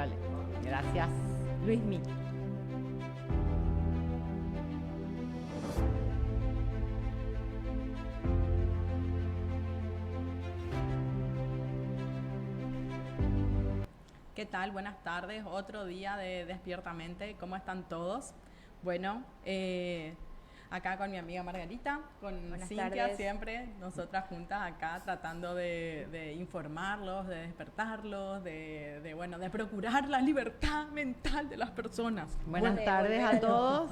Dale, gracias, Luismi. ¿Qué tal? Buenas tardes, otro día de Despiertamente. ¿Cómo están todos? Bueno, acá con mi amiga Margarita, con Buenas Cintia tardes. siempre, nosotras juntas acá tratando de informarlos, de despertarlos, de procurar la libertad mental de las personas. Buenas De tardes volver a a lo- todos.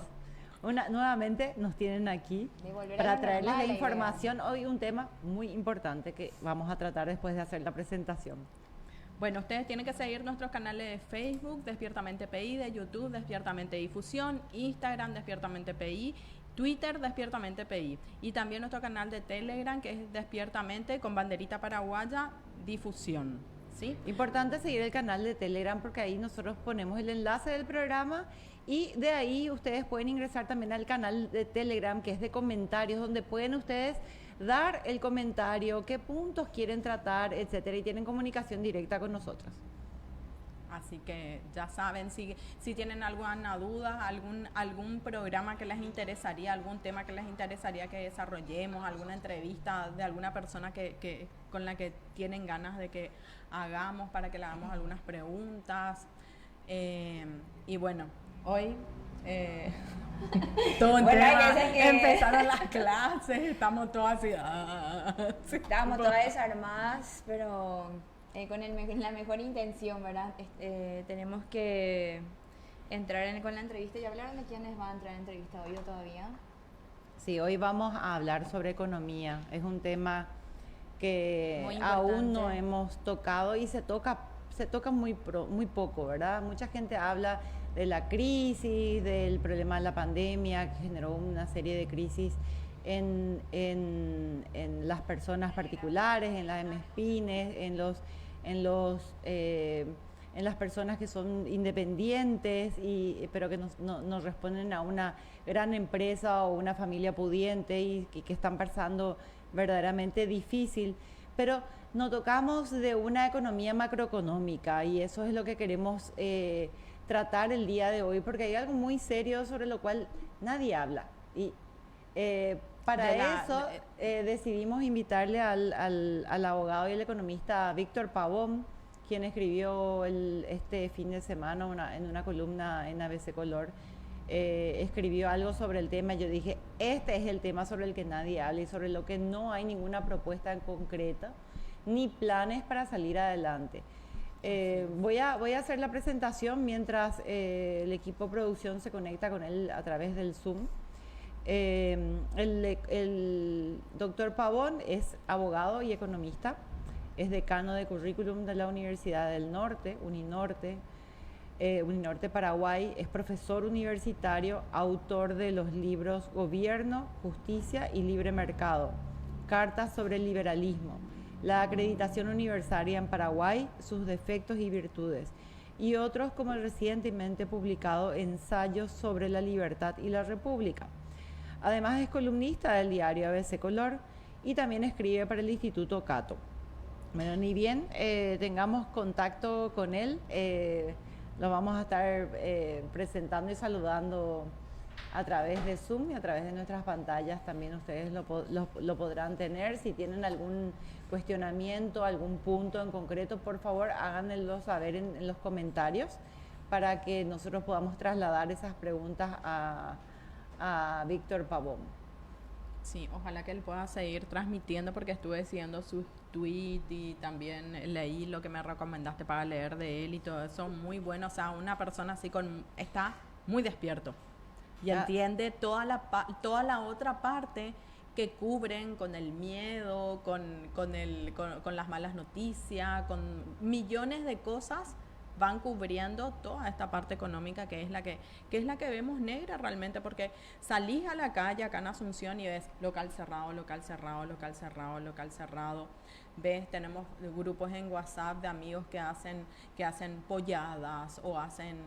Nuevamente nos tienen aquí De volver a para lo traerles normal, la la idea. información. Hoy un tema muy importante que vamos a tratar después de hacer la presentación. Bueno, ustedes tienen que seguir nuestros canales de Facebook, Despiertamente PI, de YouTube, Despiertamente Difusión, Instagram, Despiertamente PI, Twitter, Despiertamente PI. Y también nuestro canal de Telegram, que es Despiertamente con banderita paraguaya, Difusión. ¿Sí? Importante seguir el canal de Telegram porque ahí nosotros ponemos el enlace del programa y de ahí ustedes pueden ingresar también al canal de Telegram que es de comentarios donde pueden ustedes dar el comentario, qué puntos quieren tratar, etcétera, y tienen comunicación directa con nosotros. Así que ya saben, si tienen alguna duda, algún programa que les interesaría, algún tema que les interesaría que desarrollemos, alguna entrevista de alguna persona con la que tienen ganas de que hagamos para que le hagamos algunas preguntas. Y bueno, hoy todo Bueno, hay tema, veces que- empezaron las clases, estamos todos así. Sí, Estábamos todas desarmadas, pero con la mejor intención, ¿verdad? Tenemos que entrar con la entrevista. ¿Ya hablaron de quiénes van a entrar en entrevista hoy o todavía? Sí, hoy vamos a hablar sobre economía. Es un tema que Muy aún no importante. hemos tocado y se toca muy poco, ¿verdad? Mucha gente habla de la crisis, del problema de la pandemia, que generó una serie de crisis en las personas particulares, en las MSPymes, en las personas que son independientes, pero que no responden a una gran empresa o una familia pudiente y que están pasando verdaderamente difícil. Pero no tocamos de una economía macroeconómica y eso es lo que queremos tratar el día de hoy, porque hay algo muy serio sobre lo cual nadie habla. Y para eso decidimos invitarle al abogado y el economista Víctor Pavón, quien escribió este fin de semana en una columna en ABC Color, escribió algo sobre el tema. Yo dije, este es el tema sobre el que nadie habla y sobre lo que no hay ninguna propuesta en concreta ni planes para salir adelante. Voy a hacer la presentación mientras el equipo de producción se conecta con él a través del Zoom. El doctor Pavón es abogado y economista, es decano de currículum de la Universidad del Norte, Uninorte Paraguay, es profesor universitario, autor de los libros Gobierno, Justicia y Libre Mercado, Cartas sobre el liberalismo, la acreditación universitaria en Paraguay, sus defectos y virtudes, y otros como el recientemente publicado Ensayos sobre la libertad y la república. Además es columnista del diario ABC Color y también escribe para el Instituto Cato. Bueno, ni bien tengamos contacto con él, lo vamos a estar presentando y saludando a través de Zoom y a través de nuestras pantallas. También ustedes lo podrán tener. Si tienen algún cuestionamiento, algún punto en concreto, por favor háganlo saber en los comentarios para que nosotros podamos trasladar esas preguntas a Víctor Pavón. Sí, ojalá que él pueda seguir transmitiendo porque estuve siguiendo sus tweets y también leí lo que me recomendaste para leer de él y todo eso, muy bueno. O sea, una persona así está muy despierto y entiende toda la otra parte que cubren con el miedo, con las malas noticias, con millones de cosas. Van cubriendo toda esta parte económica que es la que vemos negra realmente, porque salís a la calle acá en Asunción y ves local cerrado, local cerrado, local cerrado, local cerrado. Ves, tenemos grupos en WhatsApp de amigos que hacen polladas o hacen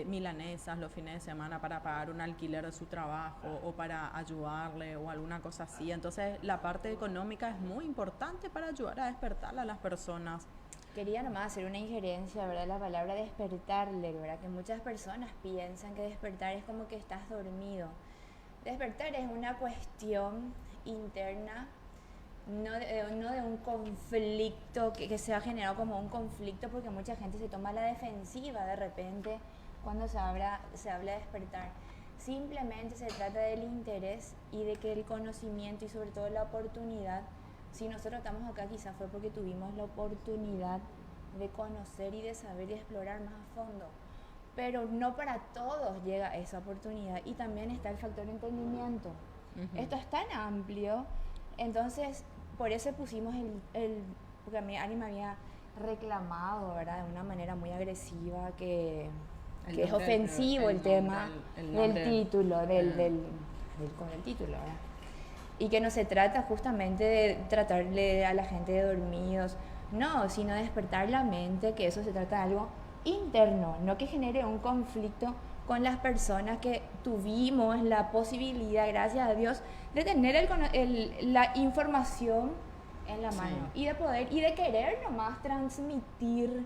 milanesas los fines de semana para pagar un alquiler de su trabajo o para ayudarle o alguna cosa así. Entonces la parte económica es muy importante para ayudar a despertar a las personas. Quería nomás hacer una injerencia, ¿verdad? La palabra despertarle, ¿verdad? Que muchas personas piensan que despertar es como que estás dormido. Despertar es una cuestión interna, no de un conflicto que se ha generado como un conflicto, porque mucha gente se toma a la defensiva de repente cuando se habla de despertar. Simplemente se trata del interés y de que el conocimiento y sobre todo la oportunidad, si nosotros estamos acá quizás fue porque tuvimos la oportunidad de conocer y de saber y explorar más a fondo. Pero no para todos llega esa oportunidad y también está el factor entendimiento. Esto es tan amplio, entonces por eso pusimos porque a mí Ari me había reclamado, ¿verdad? De una manera muy agresiva que es ofensivo el tema del título, con el título, ¿verdad? Y que no se trata justamente de tratarle a la gente de dormidos, no, sino de despertar la mente, que eso se trata de algo interno, no que genere un conflicto con las personas que tuvimos la posibilidad, gracias a Dios, de tener la información en la mano y de poder y de querer nomás transmitir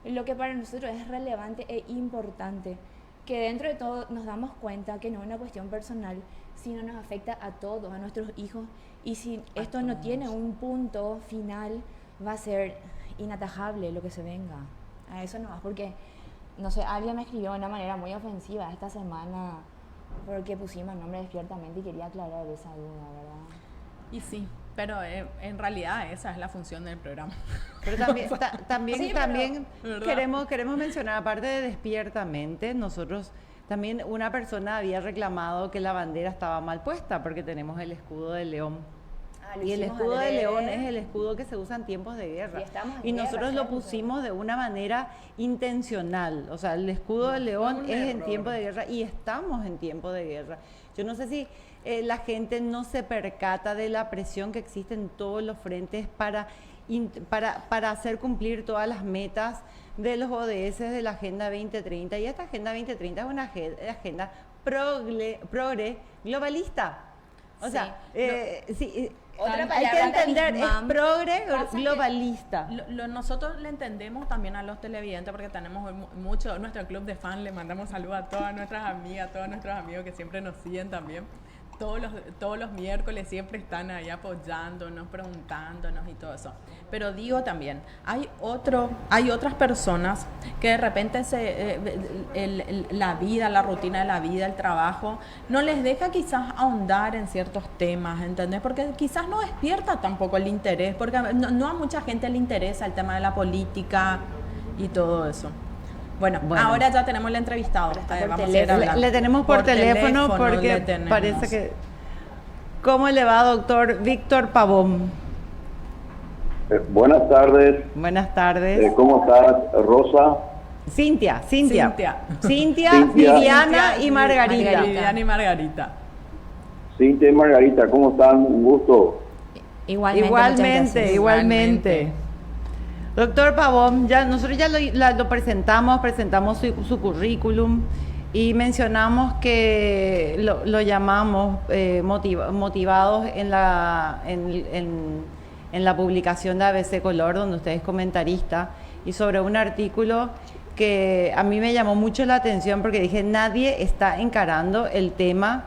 lo que para nosotros es relevante e importante, que dentro de todo nos damos cuenta que no es una cuestión personal, sino nos afecta a todos, a nuestros hijos, y si esto no tiene un punto final, va a ser inatajable lo que se venga. A eso nomás, porque, no sé, alguien me escribió de una manera muy ofensiva esta semana porque pusimos el nombre despiertamente y quería aclarar esa duda, ¿verdad? Y sí, pero en realidad esa es la función del programa. Pero también queremos mencionar, aparte de despiertamente, nosotros también una persona había reclamado que la bandera estaba mal puesta porque tenemos el escudo de león. Y el escudo de león es el escudo que se usa en tiempos de guerra. Y nosotros lo pusimos de una manera intencional. O sea, el escudo de león es en tiempo de guerra y estamos en tiempo de guerra. Yo no sé si la gente no se percata de la presión que existe en todos los frentes para hacer cumplir todas las metas de los ODS de la Agenda 2030. Y esta Agenda 2030 es una agenda progre globalista. O sea, otra hay que entender, es progre Pasa globalista. Nosotros le entendemos también a los televidentes porque tenemos mucho, nuestro club de fans, le mandamos saludos a todas nuestras amigas, a todos nuestros amigos que siempre nos siguen también. Todos los miércoles siempre están ahí apoyándonos, preguntándonos y todo eso. Pero digo también, hay otras personas que de repente la vida, la rutina de la vida, el trabajo, no les deja quizás ahondar en ciertos temas, ¿entendés? Porque quizás no despierta tampoco el interés, porque no a mucha gente le interesa el tema de la política y todo eso. Bueno, ahora ya tenemos el entrevistado. Le tenemos por teléfono porque parece que... ¿Cómo le va, doctor Víctor Pavón? Buenas tardes. Buenas tardes. ¿Cómo estás, Rosa? Cintia, Viviana y Margarita. Viviana y Margarita. Cintia y Margarita, ¿cómo están? Un gusto. Igualmente. Doctor Pavón, nosotros ya lo presentamos su currículum y mencionamos que lo llamamos motivados en la publicación de ABC Color, donde usted es comentarista, y sobre un artículo que a mí me llamó mucho la atención porque dije, nadie está encarando el tema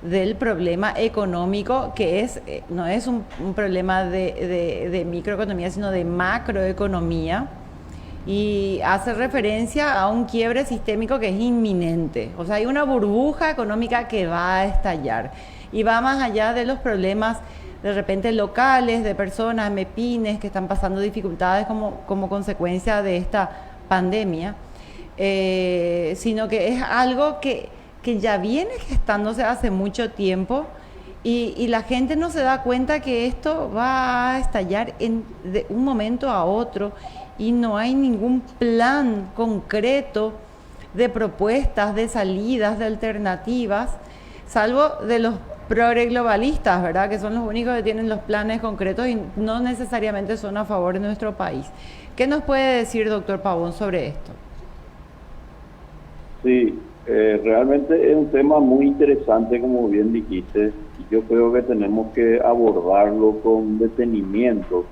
del problema económico, que no es un problema de microeconomía, sino de macroeconomía, y hace referencia a un quiebre sistémico que es inminente. O sea, hay una burbuja económica que va a estallar y va más allá de los problemas de repente locales, de personas, pymes que están pasando dificultades como consecuencia de esta pandemia, sino que es algo que ya viene gestándose hace mucho tiempo y la gente no se da cuenta que esto va a estallar de un momento a otro y no hay ningún plan concreto de propuestas, de salidas, de alternativas, salvo de los progreglobalistas, ¿verdad? Que son los únicos que tienen los planes concretos y no necesariamente son a favor de nuestro país. ¿Qué nos puede decir, doctor Pavón, sobre esto? Sí. Realmente es un tema muy interesante, como bien dijiste, y yo creo que tenemos que abordarlo con detenimiento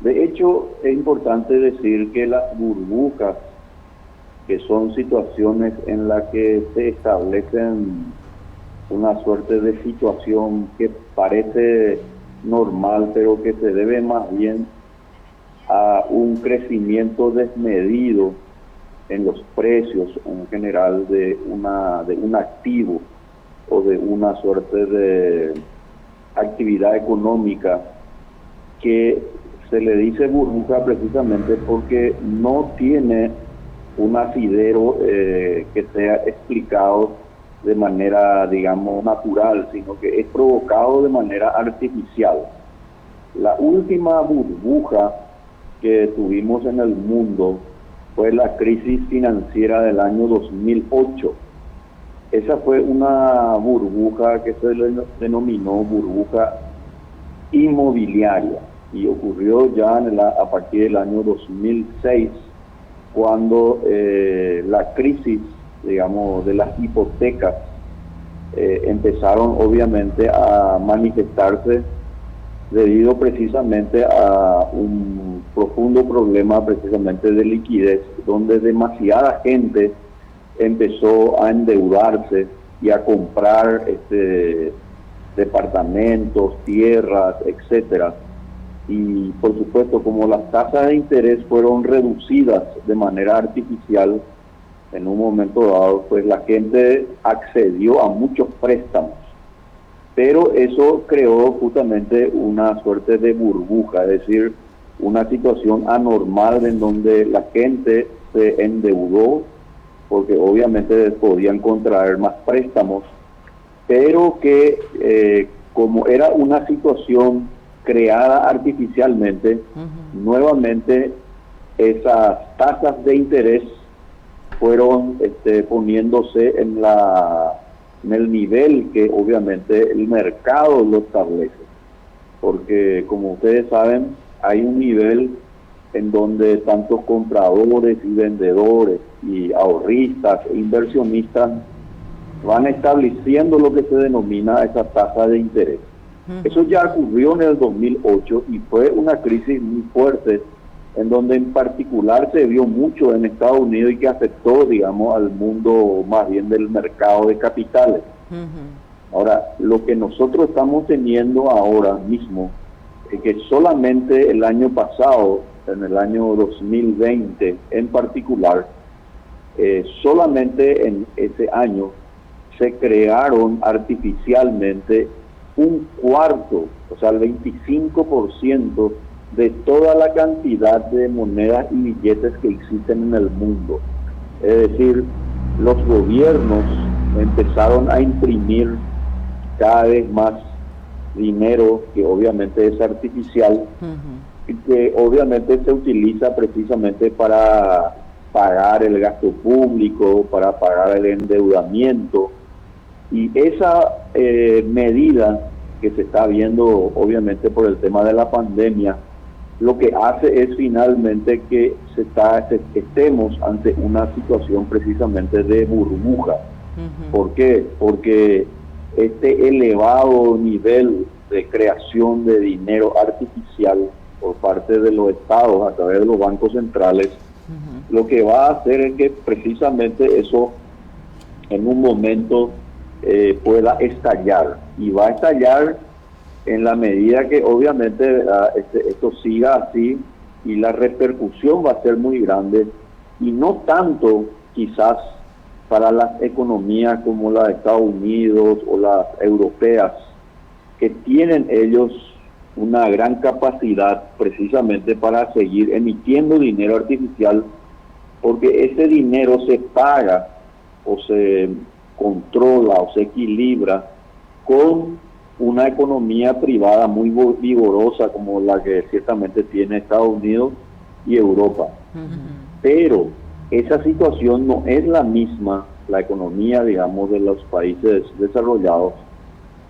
De hecho, es importante decir que las burbujas, que son situaciones en las que se establecen una suerte de situación que parece normal, pero que se debe más bien a un crecimiento desmedido en los precios en general de un activo o de una suerte de actividad económica, que se le dice burbuja precisamente porque no tiene un asidero que sea explicado de manera, digamos, natural, sino que es provocado de manera artificial. La última burbuja que tuvimos en el mundo fue la crisis financiera del año 2008. Esa fue una burbuja que se le denominó burbuja inmobiliaria y ocurrió ya a partir del año 2006, cuando la crisis, digamos, de las hipotecas empezaron obviamente a manifestarse debido precisamente a un profundo problema precisamente de liquidez, donde demasiada gente empezó a endeudarse y a comprar departamentos, tierras, etcétera. Y por supuesto, como las tasas de interés fueron reducidas de manera artificial en un momento dado, pues la gente accedió a muchos préstamos. Pero eso creó justamente una suerte de burbuja, es decir, una situación anormal en donde la gente se endeudó, porque obviamente podían contraer más préstamos, pero que como era una situación creada artificialmente, nuevamente esas tasas de interés fueron poniéndose en el nivel que obviamente el mercado lo establece, porque como ustedes saben, hay un nivel en donde tanto compradores y vendedores y ahorristas e inversionistas van estableciendo lo que se denomina esa tasa de interés. Eso ya ocurrió en el 2008 y fue una crisis muy fuerte, en donde en particular se vio mucho en Estados Unidos y que afectó, digamos, al mundo más bien del mercado de capitales. Ahora, lo que nosotros estamos teniendo ahora mismo es que solamente el año pasado, en el año 2020 en particular, solamente en ese año se crearon artificialmente un cuarto, o sea, el 25% de toda la cantidad de monedas y billetes que existen en el mundo. Es decir, los gobiernos empezaron a imprimir cada vez más dinero, que obviamente es artificial, y que obviamente se utiliza precisamente para pagar el gasto público, para pagar el endeudamiento. Y esa medida que se está viendo obviamente por el tema de la pandemia, lo que hace es finalmente que estemos ante una situación precisamente de burbuja. ¿Por qué? Porque este elevado nivel de creación de dinero artificial por parte de los estados a través de los bancos centrales, lo que va a hacer es que precisamente eso en un momento pueda estallar, y va a estallar en la medida que obviamente esto siga así, y la repercusión va a ser muy grande, y no tanto quizás para las economías como la de Estados Unidos o las europeas, que tienen ellos una gran capacidad precisamente para seguir emitiendo dinero artificial, porque ese dinero se paga o se controla o se equilibra con una economía privada muy vigorosa como la que ciertamente tiene Estados Unidos y Europa. Pero esa situación no es la misma, la economía, digamos, de los países desarrollados,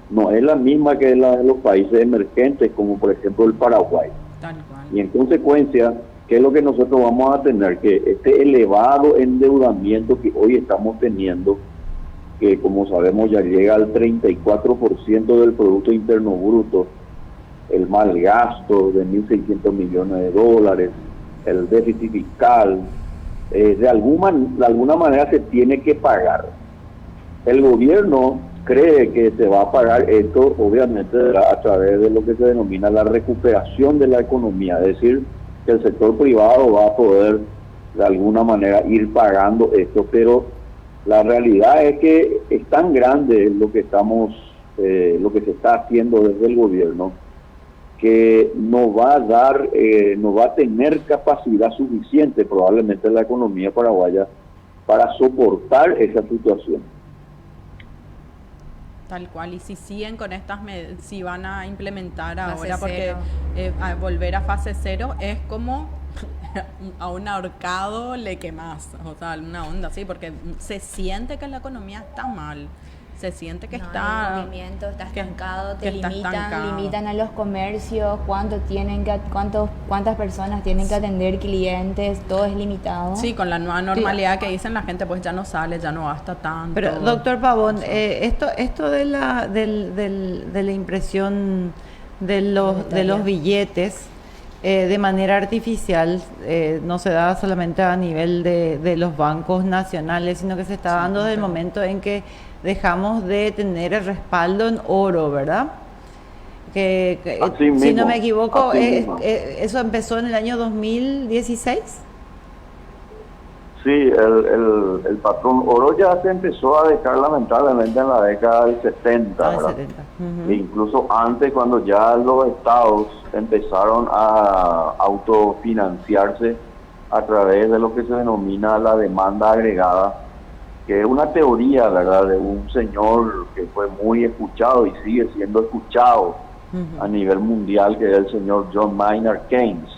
no es la misma que la de los países emergentes, como por ejemplo el Paraguay. Tal cual. Y en consecuencia, ¿qué es lo que nosotros vamos a tener? Que este elevado endeudamiento que hoy estamos teniendo, que como sabemos ya llega al 34% del Producto Interno Bruto, el mal gasto de 1.600 millones de dólares, el déficit fiscal, de alguna manera se tiene que pagar. El gobierno cree que se va a pagar esto, obviamente, a través de lo que se denomina la recuperación de la economía, es decir, que el sector privado va a poder de alguna manera ir pagando esto, pero la realidad es que es tan grande lo que se está haciendo desde el gobierno, que no va a tener capacidad suficiente probablemente la economía paraguaya para soportar esa situación. Tal cual, y si siguen con si van a implementar Fase ahora, porque a volver a fase cero es como a un ahorcado le quemas, o sea, una onda así, porque se siente que la economía está mal. Se siente que no está... hay movimiento, está estancado, que está estancado. Limitan a los comercios, cuántas personas tienen que atender clientes, todo es limitado. Sí, con la nueva normalidad que dicen la gente, pues ya no sale, ya no gasta tanto. Pero, doctor Pavón, esto de la impresión de los billetes de manera artificial no se da solamente a nivel de los bancos nacionales, sino que se está dando desde el momento en que dejamos de tener el respaldo en oro, ¿verdad? Si no me equivoco, eso empezó en el año 2016. Sí, el patrón oro ya se empezó a dejar lamentablemente en la década del 70, ¿verdad? 70. E incluso antes, cuando ya los estados empezaron a autofinanciarse a través de lo que se denomina la demanda agregada, que es una teoría, ¿verdad?, de un señor que fue muy escuchado y sigue siendo escuchado a nivel mundial, que es el señor John Maynard Keynes.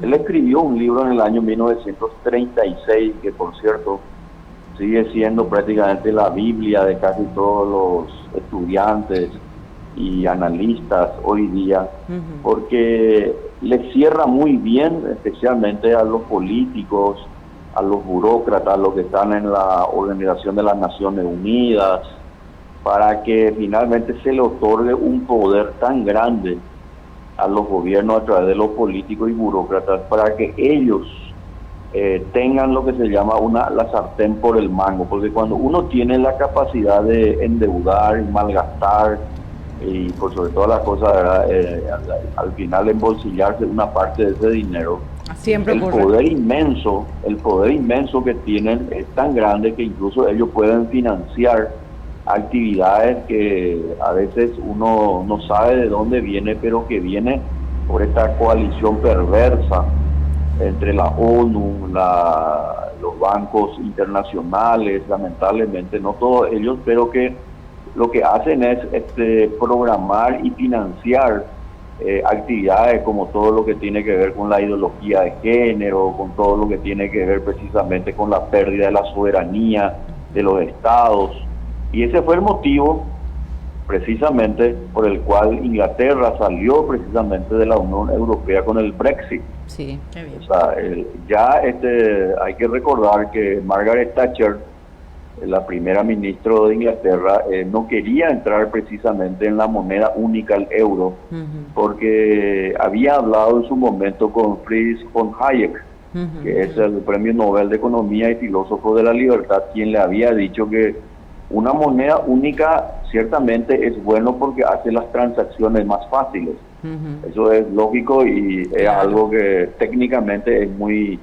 Él escribió un libro en el año 1936, que por cierto sigue siendo prácticamente la Biblia de casi todos los estudiantes y analistas hoy día, porque le cierra muy bien, especialmente a los políticos, a los burócratas, a los que están en la Organización de las Naciones Unidas, para que finalmente se le otorgue un poder tan grande a los gobiernos a través de los políticos y burócratas, para que ellos tengan lo que se llama la sartén por el mango, porque cuando uno tiene la capacidad de endeudar y malgastar, y por sobre todas las cosas, al final embolsillarse una parte de ese dinero, siempre el poder inmenso que tienen es tan grande que incluso ellos pueden financiar actividades que a veces uno no sabe de dónde viene, pero que viene por esta coalición perversa entre la ONU, los bancos internacionales, lamentablemente no todos ellos, pero que lo que hacen es programar y financiar actividades como todo lo que tiene que ver con la ideología de género, con todo lo que tiene que ver precisamente con la pérdida de la soberanía de los estados. Y ese fue el motivo precisamente por el cual Inglaterra salió precisamente de la Unión Europea con el Brexit. Sí, qué bien. O sea, hay que recordar que Margaret Thatcher, la primera ministra de Inglaterra, no quería entrar precisamente en la moneda única, el euro, porque había hablado en su momento con Friedrich von Hayek, que es el premio Nobel de Economía y filósofo de la libertad, quien le había dicho que una moneda única ciertamente es bueno porque hace las transacciones más fáciles. Eso es lógico y es algo que técnicamente es muy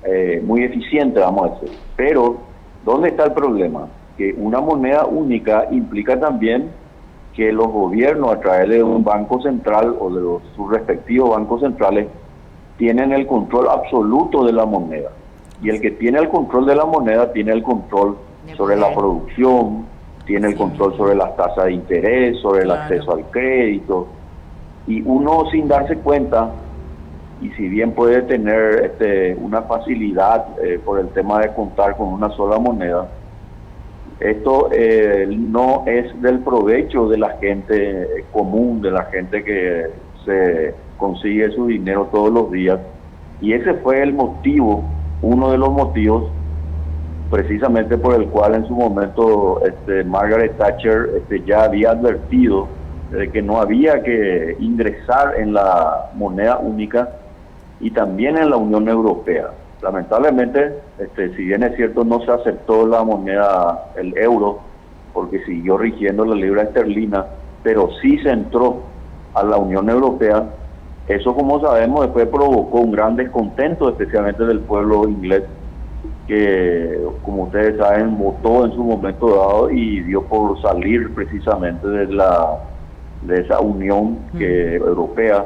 eficiente, vamos a decir. Pero ¿dónde está el problema? Que una moneda única implica también que los gobiernos, a través de un banco central o de sus respectivos bancos centrales, tienen el control absoluto de la moneda. Y el que tiene el control de la moneda tiene el control sobre la producción, tiene el control sobre las tasas de interés, sobre el acceso al crédito. Y uno, sin darse cuenta, y si bien puede tener una facilidad por el tema de contar con una sola moneda, esto no es del provecho de la gente común, de la gente que se consigue su dinero todos los días. Y ese fue el motivo, uno de los motivos precisamente por el cual en su momento Margaret Thatcher ya había advertido de que no había que ingresar en la moneda única y también en la Unión Europea. Lamentablemente, si bien es cierto, no se aceptó la moneda, el euro, porque siguió rigiendo la libra esterlina, pero sí se entró a la Unión Europea. Eso, como sabemos, después provocó un gran descontento, especialmente del pueblo inglés, que, como ustedes saben, votó en su momento dado y dio por salir precisamente de esa unión europea,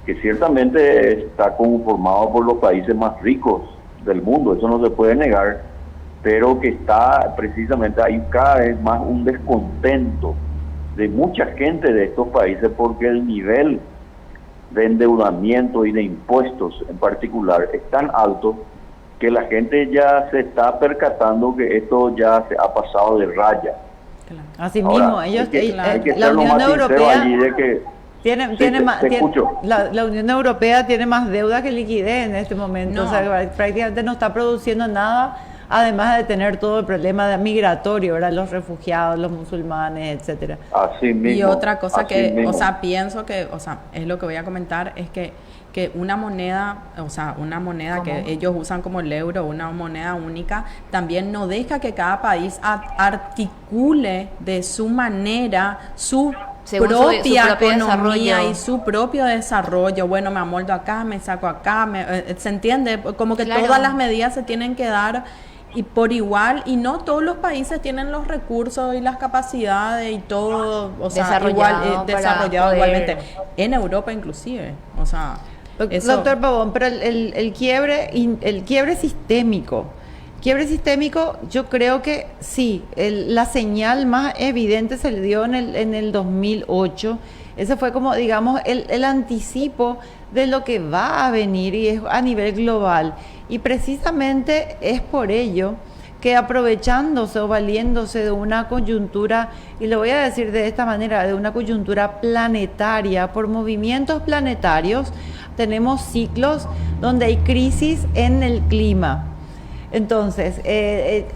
que ciertamente está conformado por los países más ricos del mundo, eso no se puede negar, pero que está precisamente ahí cada vez más un descontento de mucha gente de estos países, porque el nivel de endeudamiento y de impuestos en particular es tan alto que la gente ya se está percatando que esto ya se ha pasado de raya. Así Ahora, mismo, ellos, hay que la ser lo Unión más sincero Europea allí de que la Unión Europea tiene más deuda que liquidez en este momento, No. o sea, prácticamente no está produciendo nada, además de tener todo el problema migratorio, ¿verdad? Los refugiados, los musulmanes, etcétera. Así mismo. Y otra cosa así que, mismo. o sea, pienso que, o sea, es lo que voy a comentar, es que una moneda, o sea, una moneda que ellos usan como el euro, una moneda única, también no deja que cada país articule de su manera su Según su propia propio economía desarrollo. y su propio desarrollo. Bueno, me amoldo acá, me saco acá, ¿se entiende? Como que Claro. todas las medidas se tienen que dar y por igual, y no todos los países tienen los recursos y las capacidades y todo, o sea, Desarrollado para desarrollado poder- igualmente, en Europa inclusive, o sea, eso. Doctor Pavón, pero el quiebre sistémico, yo creo que sí, la señal más evidente se le dio en el 2008. Ese fue como, digamos, el anticipo de lo que va a venir y es a nivel global. Y precisamente es por ello que aprovechándose o valiéndose de una coyuntura, y lo voy a decir de esta manera, de una coyuntura planetaria, por movimientos planetarios, tenemos ciclos donde hay crisis en el clima. Entonces,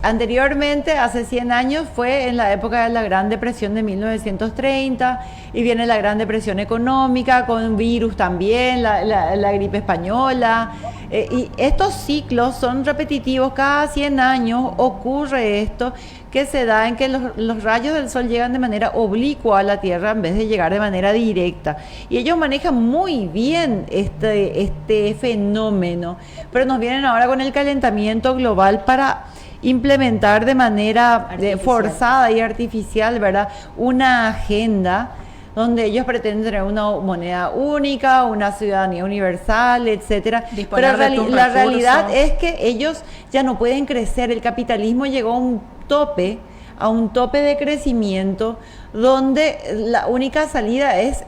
anteriormente, hace 100 años, fue en la época de la Gran Depresión de 1930, y viene la Gran Depresión económica, con virus también, la gripe española, y estos ciclos son repetitivos, cada 100 años ocurre esto, que se da en que los rayos del sol llegan de manera oblicua a la Tierra en vez de llegar de manera directa. Y ellos manejan muy bien este fenómeno, pero nos vienen ahora con el calentamiento global para implementar de manera forzada y artificial, ¿verdad?, una agenda donde ellos pretenden tener una moneda única, una ciudadanía universal, etcétera. Disponer Pero de tus la realidad recursos. es que ellos ya no pueden crecer. El capitalismo llegó a un tope de crecimiento donde la única salida es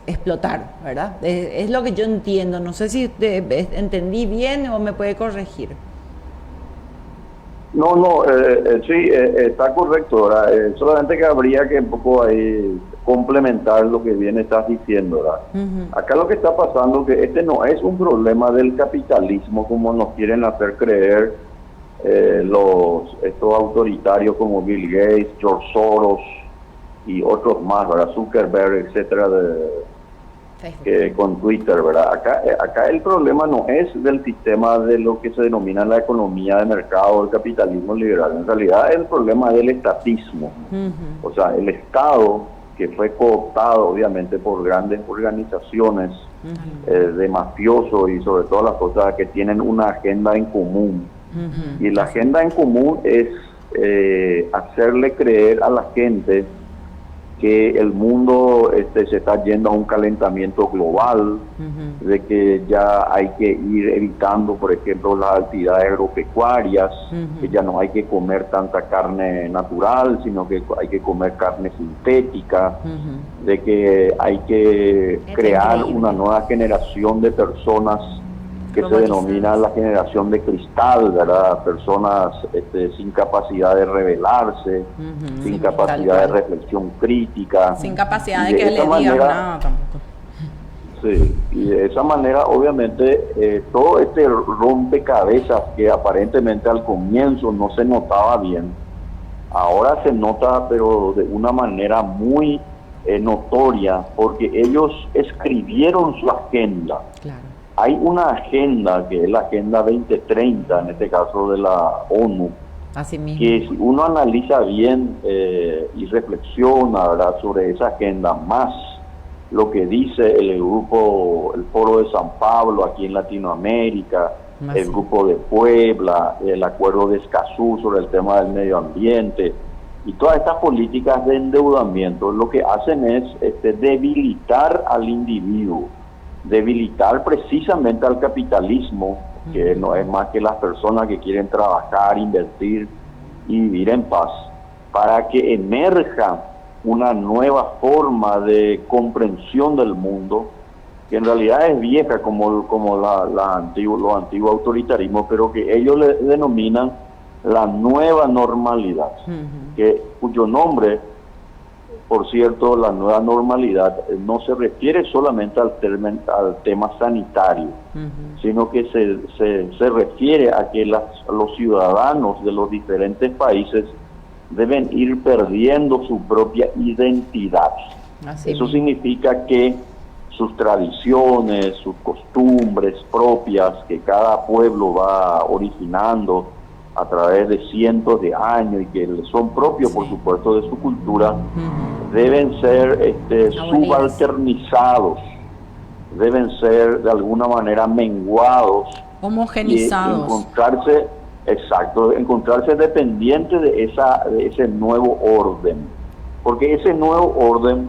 explotar, ¿verdad? Es lo que yo entiendo. No sé si entendí bien o me puede corregir. No, sí, está correcto, ¿verdad? Solamente que habría que un poco ahí complementar lo que bien estás diciendo, ¿verdad? Acá lo que está pasando es que este no es un problema del capitalismo como nos quieren hacer creer estos autoritarios como Bill Gates, George Soros y otros más, ¿verdad? Zuckerberg, etcétera, con Twitter, ¿verdad? Acá el problema no es del sistema de lo que se denomina la economía de mercado, el capitalismo liberal. En realidad el problema es del estatismo. O sea, el Estado, que fue cooptado obviamente por grandes organizaciones de mafiosos y sobre todo las cosas que tienen una agenda en común. Y la agenda en común es hacerle creer a la gente que el mundo se está yendo a un calentamiento global, de que ya hay que ir evitando, por ejemplo, las actividades agropecuarias, que ya no hay que comer tanta carne natural, sino que hay que comer carne sintética, de que hay que crear una nueva generación de personas que se denomina la generación de cristal, ¿verdad? Personas sin capacidad de rebelarse, sin capacidad de reflexión crítica. Sin capacidad de Y que le digan nada tampoco. Sí, y de esa manera obviamente todo este rompecabezas que aparentemente al comienzo no se notaba bien, ahora se nota pero de una manera muy notoria porque ellos escribieron su agenda. Claro. Hay una agenda que es la Agenda 2030, en este caso de la ONU, Así mismo. que si uno analiza bien y reflexiona, ¿verdad?, sobre esa agenda, más lo que dice el grupo, el Foro de San Pablo aquí en Latinoamérica, el grupo de Puebla, el acuerdo de Escazú sobre el tema del medio ambiente, y todas estas políticas de endeudamiento, lo que hacen es debilitar al individuo, debilitar precisamente al capitalismo, que no es más que las personas que quieren trabajar, invertir y vivir en paz, para que emerja una nueva forma de comprensión del mundo, que en realidad es vieja como lo antiguo autoritarismo, pero que ellos le denominan la nueva normalidad, cuyo nombre, por cierto, la nueva normalidad no se refiere solamente al tema sanitario, sino que se refiere a que los ciudadanos de los diferentes países deben ir perdiendo su propia identidad. Eso significa que sus tradiciones, sus costumbres propias que cada pueblo va originando a través de cientos de años y que son propios, por supuesto, de su cultura, deben ser subalternizados, deben ser de alguna manera menguados, homogenizados, y encontrarse dependientes de ese nuevo orden, porque ese nuevo orden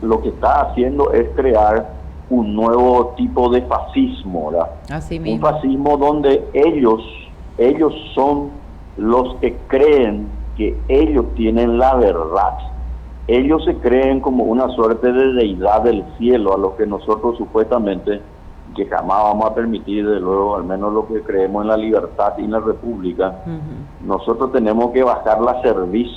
lo que está haciendo es crear un nuevo tipo de fascismo, ¿verdad? Así mismo. Un fascismo donde ellos son los que creen que ellos tienen la verdad. Ellos se creen como una suerte de deidad del cielo, a lo que nosotros supuestamente, que jamás vamos a permitir, de luego, al menos lo que creemos en la libertad y en la república, nosotros tenemos que bajar la cerviz,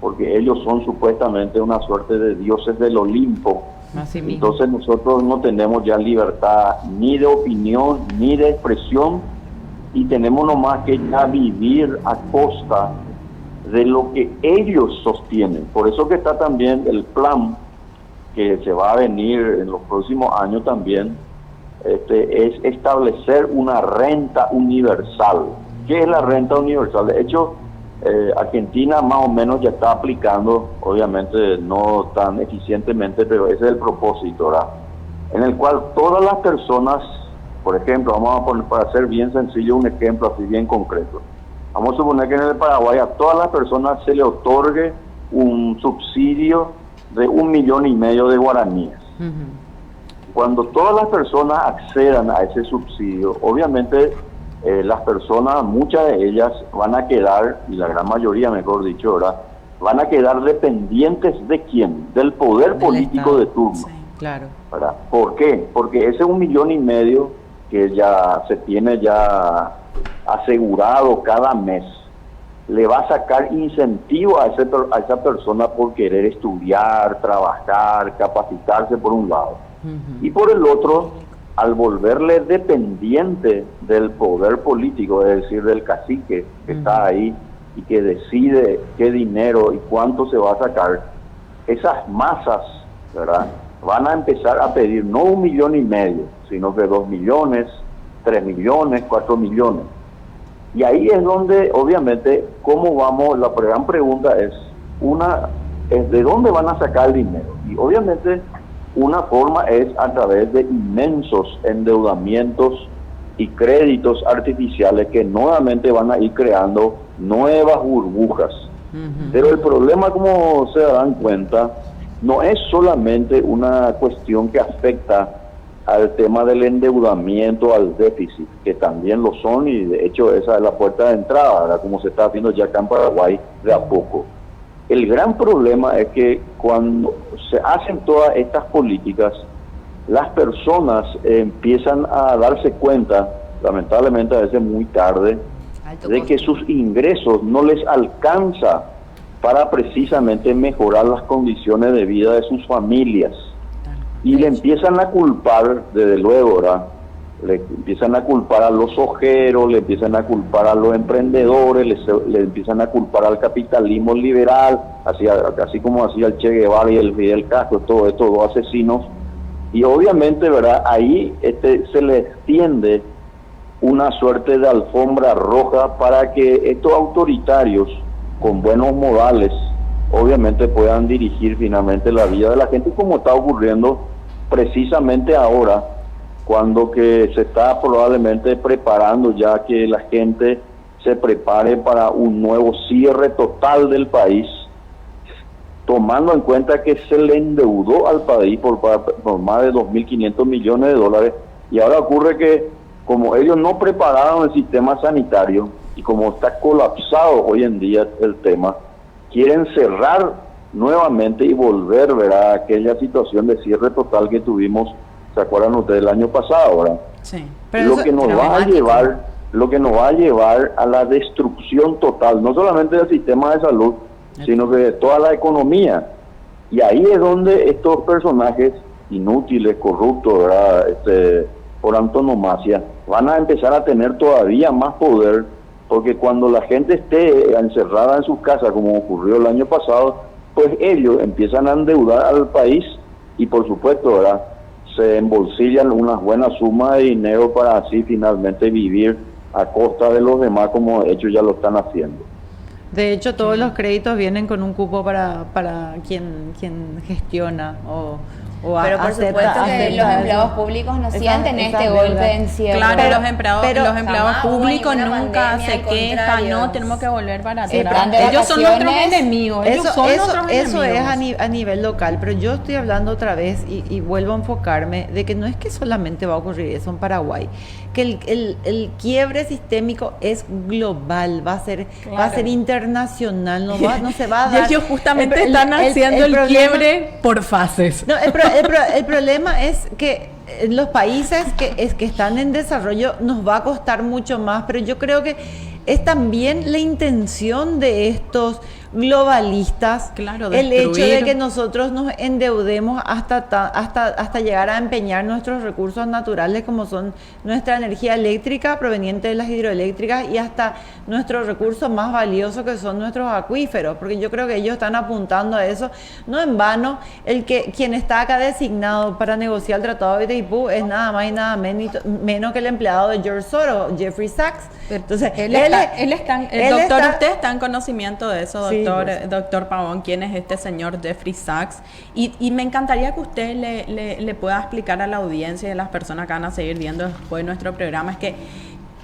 porque ellos son supuestamente una suerte de dioses del Olimpo. Así mismo. Entonces nosotros no tenemos ya libertad ni de opinión, ni de expresión, y tenemos nomás que ya vivir a costa de lo que ellos sostienen. Por eso que está también el plan que se va a venir en los próximos años también, es establecer una renta universal. ¿Qué es la renta universal? De hecho, Argentina más o menos ya está aplicando, obviamente no tan eficientemente, pero ese es el propósito, ¿verdad?, en el cual todas las personas, por ejemplo, vamos a poner, para hacer bien sencillo, un ejemplo así bien concreto. Vamos a suponer que en el Paraguay a todas las personas se le otorgue un subsidio de 1,5 millones de guaraníes. Cuando todas las personas accedan a ese subsidio, obviamente las personas, muchas de ellas van a quedar, y la gran mayoría, mejor dicho, ¿verdad?, van a quedar dependientes ¿de quién? Del poder político de turno. Sí, claro. ¿Verdad? ¿Por qué? Porque ese 1,5 millones que ya se tiene ya asegurado cada mes, le va a sacar incentivo a esa persona por querer estudiar, trabajar, capacitarse por un lado. Y por el otro, al volverle dependiente del poder político, es decir, del cacique que está ahí y que decide qué dinero y cuánto se va a sacar, esas masas, ¿verdad?, van a empezar a pedir no 1,5 millones, sino que 2 millones, 3 millones, 4 millones. Y ahí es donde, obviamente, ¿cómo vamos? La gran pregunta es ¿de dónde van a sacar el dinero? Y obviamente una forma es a través de inmensos endeudamientos y créditos artificiales que nuevamente van a ir creando nuevas burbujas. Pero el problema, como se darán cuenta, no es solamente una cuestión que afecta al tema del endeudamiento, al déficit, que también lo son, y de hecho esa es la puerta de entrada, ¿verdad?, como se está haciendo ya acá en Paraguay de a poco. El gran problema es que cuando se hacen todas estas políticas, las personas empiezan a darse cuenta, lamentablemente a veces muy tarde, de que sus ingresos no les alcanza para precisamente mejorar las condiciones de vida de sus familias. Y le empiezan a culpar, desde luego, ¿verdad?, le empiezan a culpar a los ojeros, le empiezan a culpar a los emprendedores, le empiezan a culpar al capitalismo liberal, así como hacía el Che Guevara y el Fidel Castro, todos estos dos asesinos. Y obviamente, ¿verdad? Ahí se le extiende una suerte de alfombra roja para que estos autoritarios con buenos modales obviamente puedan dirigir finalmente la vida de la gente, como está ocurriendo precisamente ahora, cuando que se está probablemente preparando ya que la gente se prepare para un nuevo cierre total del país, tomando en cuenta que se le endeudó al país por más de 2.500 millones de dólares, y ahora ocurre que como ellos no prepararon el sistema sanitario y como está colapsado hoy en día el tema, quieren cerrar nuevamente y volver, ¿verdad?, a aquella situación de cierre total que tuvimos, ¿se acuerdan ustedes, el año pasado, ¿verdad? Sí. Lo que nos va a llevar a la destrucción total, no solamente del sistema de salud, sino que de toda la economía. Y ahí es donde estos personajes inútiles, corruptos, ¿verdad?, por antonomasia, van a empezar a tener todavía más poder, porque cuando la gente esté encerrada en sus casas, como ocurrió el año pasado, pues ellos empiezan a endeudar al país y por supuesto, ¿verdad?, se embolsillan una buena suma de dinero para así finalmente vivir a costa de los demás, como de hecho ya lo están haciendo. De hecho, todos los créditos vienen con un cupo para quien gestiona pero por supuesto que los empleados públicos no sienten este golpe de encierro. Claro, los empleados públicos nunca se quejan, no, tenemos que volver para atrás. Ellos son nuestros enemigos. Eso es a nivel local, pero yo estoy hablando otra vez y vuelvo a enfocarme de que no es que solamente va a ocurrir eso en Paraguay, que el quiebre sistémico es global, va a ser internacional, no se va a dar. Y ellos justamente están haciendo el quiebre por fases. No, el problema es que los países que están en desarrollo nos va a costar mucho más, pero yo creo que es también la intención de estos globalistas, el hecho de que nosotros nos endeudemos hasta llegar a empeñar nuestros recursos naturales, como son nuestra energía eléctrica proveniente de las hidroeléctricas y hasta nuestros recursos más valiosos, que son nuestros acuíferos, porque yo creo que ellos están apuntando a eso. No en vano, quien está acá designado para negociar el Tratado de Itaipú es nada más y nada menos que el empleado de George Soros, Jeffrey Sachs. Entonces, usted está en conocimiento de eso, doctor Pavón, quién es este señor Jeffrey Sachs, y me encantaría que usted le pueda explicar a la audiencia y a las personas que van a seguir viendo después de nuestro programa, es que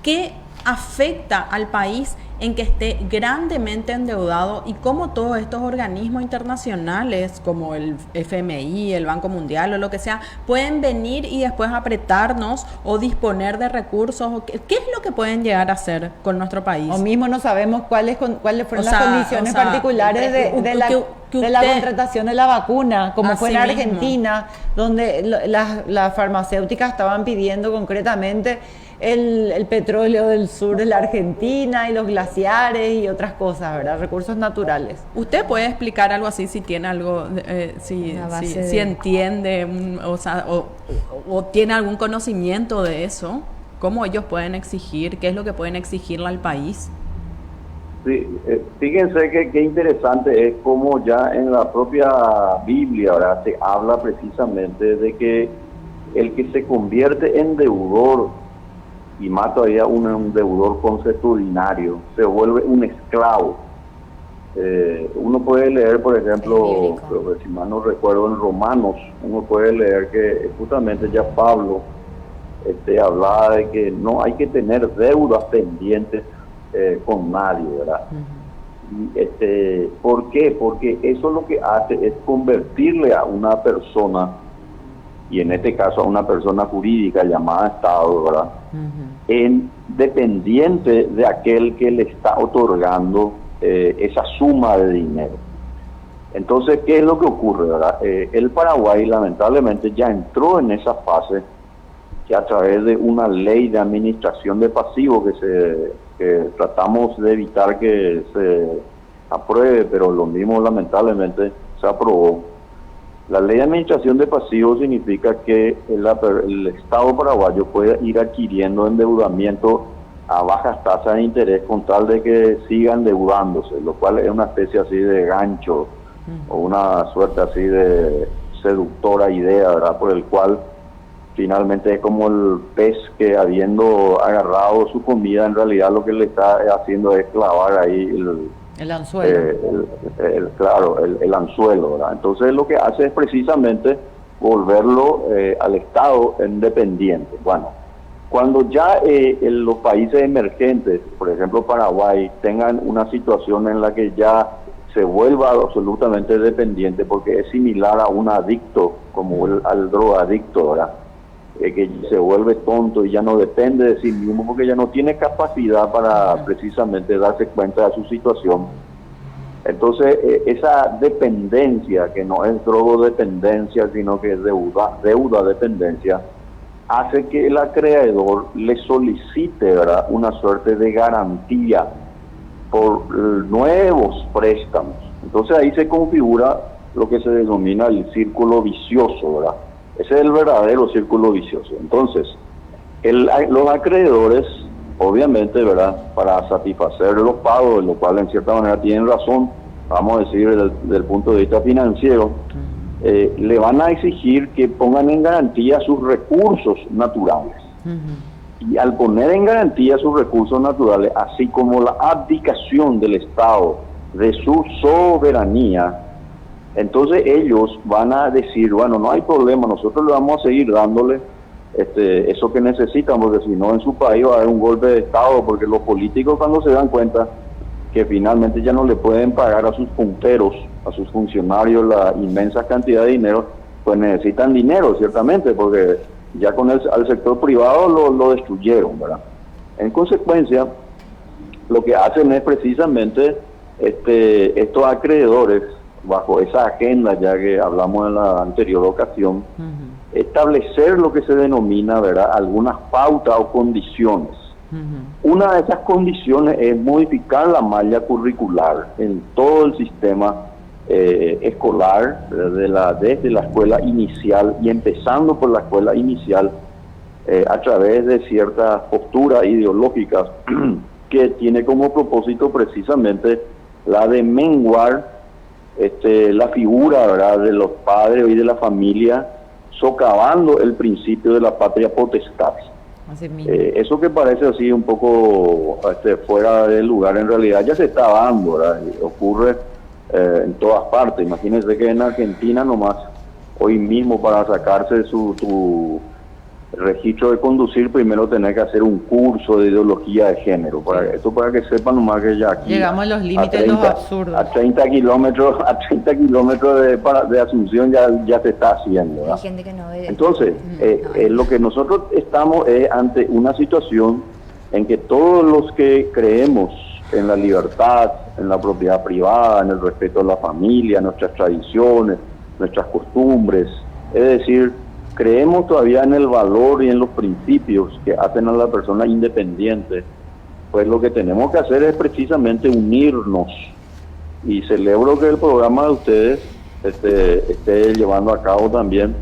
qué afecta al país en que esté grandemente endeudado y cómo todos estos organismos internacionales como el FMI, el Banco Mundial o lo que sea, pueden venir y después apretarnos o disponer de recursos. ¿Qué es lo que pueden llegar a hacer con nuestro país? O mismo no sabemos cuáles fueron las condiciones particulares de la contratación de la vacuna, como fue en Argentina, donde las farmacéuticas estaban pidiendo concretamente el petróleo del sur de la Argentina y los glaciares y otras cosas, ¿verdad? Recursos naturales. ¿Usted puede explicar algo así, si tiene algo, si entiende, o tiene algún conocimiento de eso? ¿Cómo ellos pueden exigir? ¿Qué es lo que pueden exigirle al país? Sí, fíjense que interesante es como ya en la propia Biblia, ¿verdad?, se habla precisamente de que el que se convierte en deudor, y más todavía un deudor consuetudinario, se vuelve un esclavo. Uno puede leer, por ejemplo, si mal no recuerdo, en Romanos, uno puede leer que justamente ya Pablo hablaba de que no hay que tener deudas pendientes con nadie, ¿verdad? Y, ¿por qué? Porque eso lo que hace es convertirle a una persona, y en este caso a una persona jurídica llamada Estado, ¿verdad?, en dependiente de aquel que le está otorgando esa suma de dinero. Entonces, ¿qué es lo que ocurre, verdad? El Paraguay lamentablemente ya entró en esa fase, que a través de una ley de administración de pasivos que tratamos de evitar que se apruebe, pero lo mismo lamentablemente se aprobó, La ley de administración de pasivos significa que el Estado paraguayo puede ir adquiriendo endeudamiento a bajas tasas de interés con tal de que sigan endeudándose, lo cual es una especie así de gancho o una suerte así de seductora idea, ¿verdad? Por el cual finalmente es como el pez que, habiendo agarrado su comida, en realidad lo que le está haciendo es clavar ahí el anzuelo. El anzuelo, ¿verdad? Entonces lo que hace es precisamente volverlo al Estado independiente. Bueno, cuando ya en los países emergentes, por ejemplo Paraguay, tengan una situación en la que ya se vuelva absolutamente dependiente, porque es similar a un adicto, como al drogadicto, ¿verdad? Que se vuelve tonto y ya no depende de sí mismo porque ya no tiene capacidad para precisamente darse cuenta de su situación. Entonces esa dependencia, que no es drogodependencia sino que es deuda dependencia, hace que el acreedor le solicite, ¿verdad?, una suerte de garantía por nuevos préstamos. Entonces ahí se configura lo que se denomina el círculo vicioso, ¿verdad? Ese es el verdadero círculo vicioso. Entonces, los acreedores, obviamente, ¿verdad?, para satisfacer los pagos, lo cual en cierta manera tienen razón, vamos a decir, desde el punto de vista financiero, le van a exigir que pongan en garantía sus recursos naturales. Y al poner en garantía sus recursos naturales, así como la abdicación del Estado de su soberanía, entonces ellos van a decir, bueno, no hay problema, nosotros le vamos a seguir dándole eso que necesitan, porque si no en su país va a haber un golpe de Estado, porque los políticos, cuando se dan cuenta que finalmente ya no le pueden pagar a sus punteros, a sus funcionarios, la inmensa cantidad de dinero, pues necesitan dinero, ciertamente, porque ya con al sector privado lo destruyeron, ¿verdad? En consecuencia, lo que hacen es precisamente estos acreedores, bajo esa agenda ya que hablamos en la anterior ocasión, establecer lo que se denomina, ¿verdad?, algunas pautas o condiciones. Una de esas condiciones es modificar la malla curricular en todo el sistema escolar, desde la escuela inicial y empezando por la escuela inicial, a través de ciertas posturas ideológicas que tiene como propósito precisamente la de menguar la figura, ¿verdad?, de los padres y de la familia, socavando el principio de la patria potestad. Eso que parece así un poco fuera del lugar, en realidad ya se está dando, ¿verdad? Ocurre en todas partes. Imagínense que en Argentina nomás, hoy mismo, para sacarse tu registro de conducir, primero tener que hacer un curso de ideología de género. Para que sepan nomás que ya aquí llegamos a los límites de los absurdos. A 30 kilómetros de Asunción ya se está haciendo, ¿verdad? Hay gente que no ve. Entonces, lo que nosotros estamos es ante una situación en que todos los que creemos en la libertad, en la propiedad privada, en el respeto a la familia, nuestras tradiciones, nuestras costumbres, es decir, creemos todavía en el valor y en los principios que hacen a la persona independiente, pues lo que tenemos que hacer es precisamente unirnos. Y celebro que el programa de ustedes esté llevando a cabo también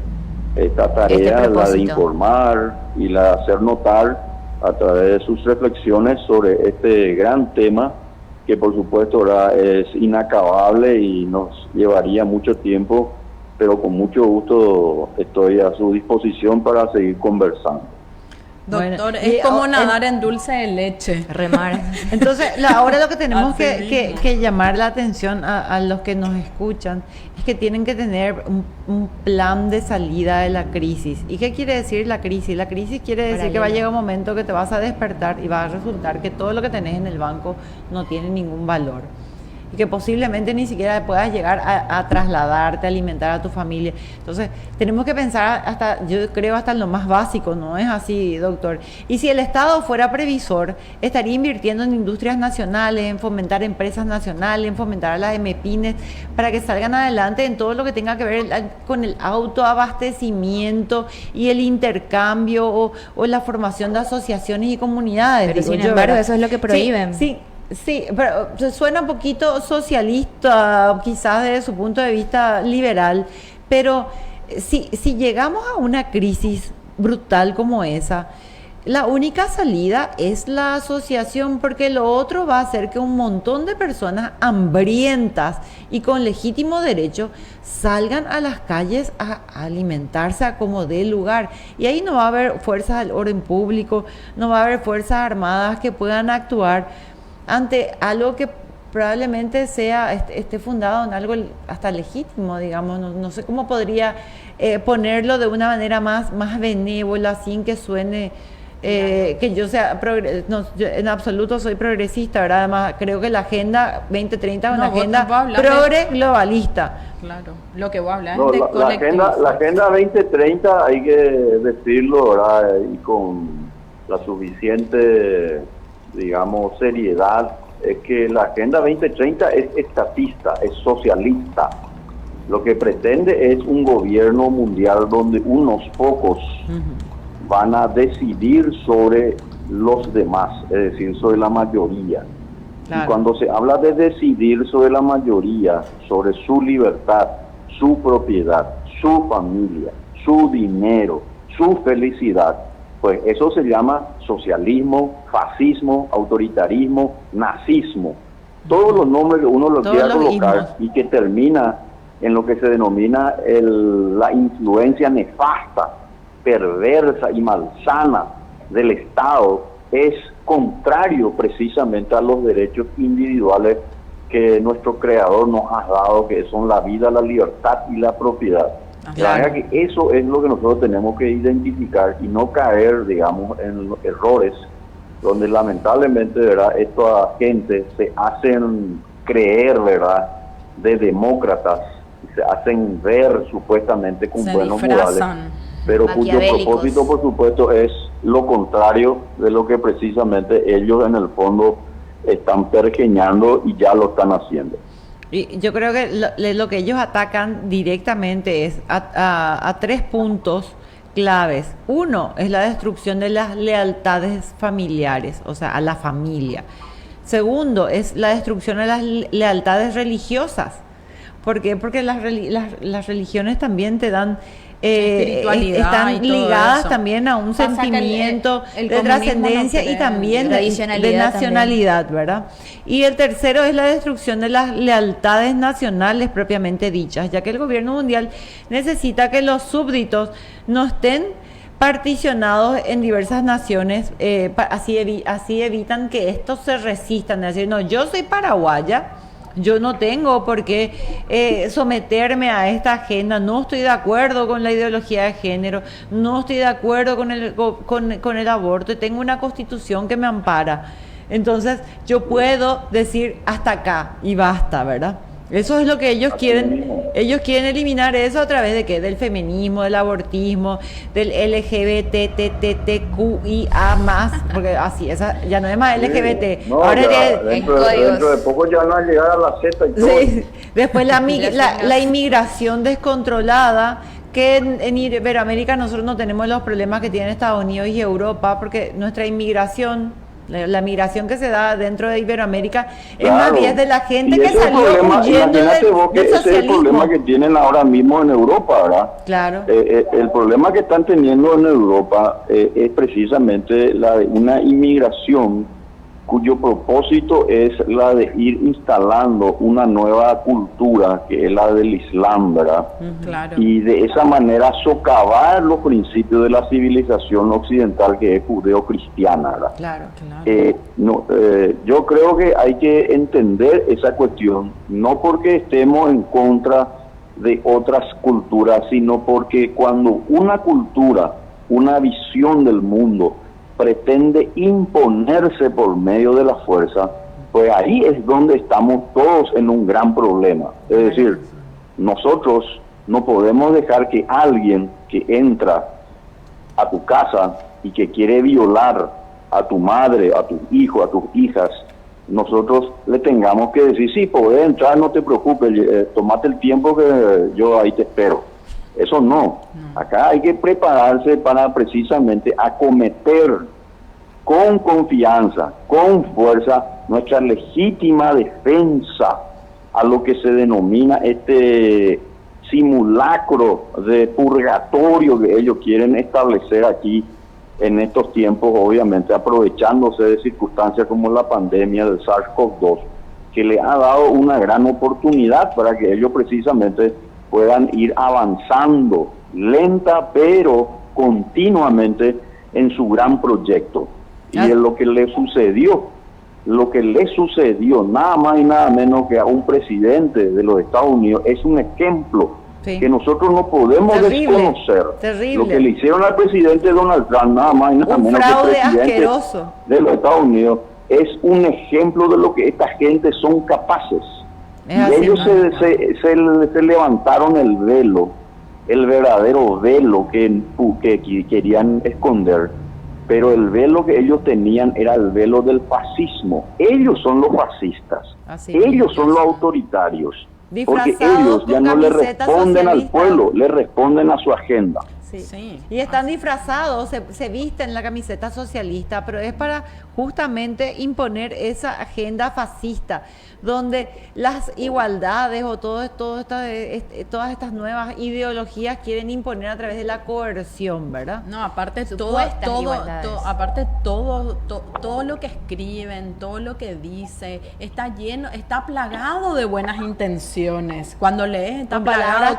esta tarea, la de informar y la de hacer notar a través de sus reflexiones sobre este gran tema que por supuesto ahora es inacabable y nos llevaría mucho tiempo, pero con mucho gusto estoy a su disposición para seguir conversando. Doctor, Bueno, es como nadar en dulce de leche. Remar. Entonces, ahora lo que tenemos que llamar la atención a los que nos escuchan es que tienen que tener un plan de salida de la crisis. ¿Y qué quiere decir la crisis? La crisis quiere decir que va a llegar un momento que te vas a despertar y va a resultar que todo lo que tenés en el banco no tiene ningún valor. Y que posiblemente ni siquiera puedas llegar a trasladarte, a alimentar a tu familia. Entonces, tenemos que pensar yo creo hasta en lo más básico, ¿no es así, doctor? Y si el Estado fuera previsor, estaría invirtiendo en industrias nacionales, en fomentar empresas nacionales, en fomentar a las MPYMES, para que salgan adelante en todo lo que tenga que ver con el autoabastecimiento y el intercambio o la formación de asociaciones y comunidades. Pero sin embargo, eso es lo que prohíben. Sí, pero suena un poquito socialista, quizás desde su punto de vista liberal, Pero si llegamos a una crisis brutal como esa, la única salida es la asociación, porque lo otro va a hacer que un montón de personas hambrientas y con legítimo derecho salgan a las calles a alimentarse a como dé lugar. Y ahí no va a haber fuerzas del orden público, no va a haber fuerzas armadas que puedan actuar ante algo que probablemente esté fundado en algo hasta legítimo, digamos. No sé cómo podría ponerlo de una manera más benévola, sin que suene... que yo sea, yo en absoluto soy progresista, ¿verdad? Además, creo que la Agenda 2030 es una agenda globalista. Claro, lo que vos hablas No, de la agenda 2030 hay que decirlo, ¿verdad? Y con la suficiente, digamos, seriedad, es que la Agenda 2030 es estatista, es socialista. Lo que pretende es un gobierno mundial donde unos pocos van a decidir sobre los demás, es decir, sobre la mayoría. Claro. Y cuando se habla de decidir sobre la mayoría, sobre su libertad, su propiedad, su familia, su dinero, su felicidad, pues eso se llama socialismo, fascismo, autoritarismo, nazismo. Todos los nombres que uno los quiera colocar y que termina en lo que se denomina la influencia nefasta, perversa y malsana del Estado, es contrario precisamente a los derechos individuales que nuestro Creador nos ha dado, que son la vida, la libertad y la propiedad. Claro. Que eso es lo que nosotros tenemos que identificar y no caer, digamos, en los errores donde lamentablemente, ¿verdad?, esta gente se hacen creer, ¿verdad?, de demócratas, y se hacen ver supuestamente con buenos modales, pero cuyo propósito, por supuesto, es lo contrario de lo que precisamente ellos en el fondo están pergeñando y ya lo están haciendo. Y yo creo que lo que ellos atacan directamente es a 3 puntos claves. Uno es la destrucción de las lealtades familiares, o sea, a la familia. Segundo es la destrucción de las lealtades religiosas. ¿Por qué? Porque las religiones también te dan... están ligadas también a un sentimiento de trascendencia y también de nacionalidad, también, ¿verdad? Y el tercero es la destrucción de las lealtades nacionales propiamente dichas, ya que el gobierno mundial necesita que los súbditos no estén particionados en diversas naciones, así evitan que estos se resistan, es decir, no, yo soy paraguaya, yo no tengo por qué someterme a esta agenda, no estoy de acuerdo con la ideología de género, no estoy de acuerdo con el aborto, y tengo una constitución que me ampara. Entonces yo puedo decir hasta acá y basta, ¿verdad? Eso es lo que ellos quieren. Ellos quieren eliminar eso a través de ¿qué? Del feminismo, del abortismo, del LGBTQIA+, porque así, esa ya no es más LGBT. No, ahora dentro de poco ya van a llegar a la Z y todo. Sí. Después la inmigración descontrolada, que en Iberoamérica nosotros no tenemos los problemas que tienen Estados Unidos y Europa, porque nuestra inmigración... La migración que se da dentro de Iberoamérica es más bien de la gente que salió huyendo del socialismo. Ese es el problema que tienen ahora mismo en Europa, ¿verdad? Claro. El problema que están teniendo en Europa es precisamente la de una inmigración cuyo propósito es la de ir instalando una nueva cultura, que es la del Islam, ¿verdad? Claro. Y de esa manera socavar los principios de la civilización occidental, que es judeo-cristiana, ¿verdad? Claro. Yo creo que hay que entender esa cuestión, no porque estemos en contra de otras culturas, sino porque cuando una cultura, una visión del mundo, pretende imponerse por medio de la fuerza, pues ahí es donde estamos todos en un gran problema. Es decir, nosotros no podemos dejar que alguien que entra a tu casa y que quiere violar a tu madre, a tus hijos, a tus hijas, nosotros le tengamos que decir, sí, podés entrar, no te preocupes, tomate el tiempo que yo ahí te espero. Eso no. Acá hay que prepararse para precisamente acometer con confianza, con fuerza, nuestra legítima defensa a lo que se denomina este simulacro de purgatorio que ellos quieren establecer aquí en estos tiempos, obviamente aprovechándose de circunstancias como la pandemia del SARS-CoV-2, que le ha dado una gran oportunidad para que ellos precisamente puedan ir avanzando lenta pero continuamente en su gran proyecto. Y es lo que le sucedió nada más y nada menos que a un presidente de los Estados Unidos, es un ejemplo que nosotros no podemos desconocer. Lo que le hicieron al presidente Donald Trump, nada más y nada menos que presidente de los Estados Unidos, es un ejemplo de lo que esta gente son capaces. Y ellos se levantaron el velo, el verdadero velo que querían esconder, pero el velo que ellos tenían era el velo del fascismo. Ellos son los fascistas, ellos son los autoritarios, porque ellos ya no le responden al pueblo, le responden a su agenda. Sí. Y están disfrazados, se visten la camiseta socialista, pero es para justamente imponer esa agenda fascista, donde las igualdades o todas estas nuevas ideologías quieren imponer a través de la coerción, ¿verdad? No, aparte todo lo que escriben, todo lo que dice, está plagado de buenas intenciones. Cuando lees, está plagado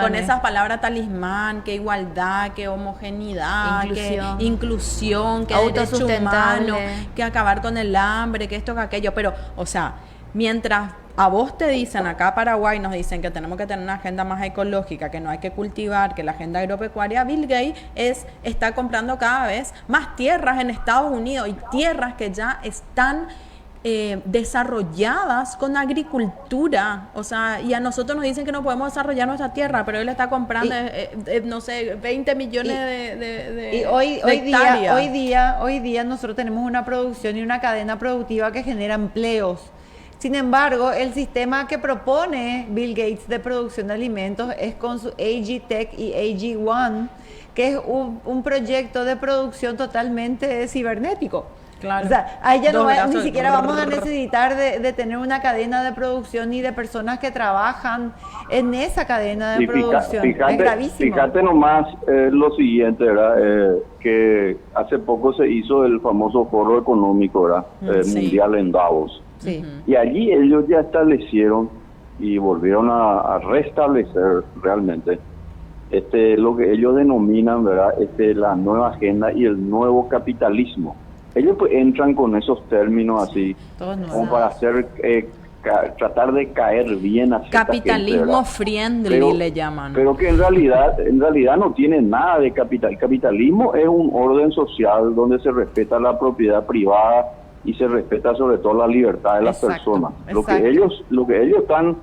con esas palabras talismán, que igualdad, que homogeneidad, que inclusión, que derecho humano, que acabar con el hambre, que esto, que aquello. Pero, o sea, mientras a vos te dicen, acá Paraguay nos dicen que tenemos que tener una agenda más ecológica, que no hay que cultivar, que la agenda agropecuaria, Bill Gates está comprando cada vez más tierras en Estados Unidos, y tierras que ya están desarrolladas con agricultura, o sea, y a nosotros nos dicen que no podemos desarrollar nuestra tierra, pero él está comprando, no sé, 20 millones de hectáreas. Hoy día nosotros tenemos una producción y una cadena productiva que genera empleos. Sin embargo, el sistema que propone Bill Gates de producción de alimentos es con su AG-Tech y AG-1, que es un proyecto de producción totalmente cibernético. Claro. O sea, ahí ya ni siquiera vamos a necesitar de tener una cadena de producción ni de personas que trabajan en esa cadena de producción. Es gravísimo. Fíjate nomás lo siguiente, ¿verdad? Que hace poco se hizo el famoso foro económico, ¿verdad? Mundial en Davos. Sí. Y allí ellos ya establecieron y volvieron a restablecer realmente lo que ellos denominan, ¿verdad? La nueva agenda y el nuevo capitalismo. Ellos pues entran con esos términos así, como para hacer tratar de caer bien a capitalismo gente, friendly le llaman. Pero que en realidad no tiene nada de capital. El capitalismo es un orden social donde se respeta la propiedad privada y se respeta sobre todo la libertad de las personas. Lo que ellos están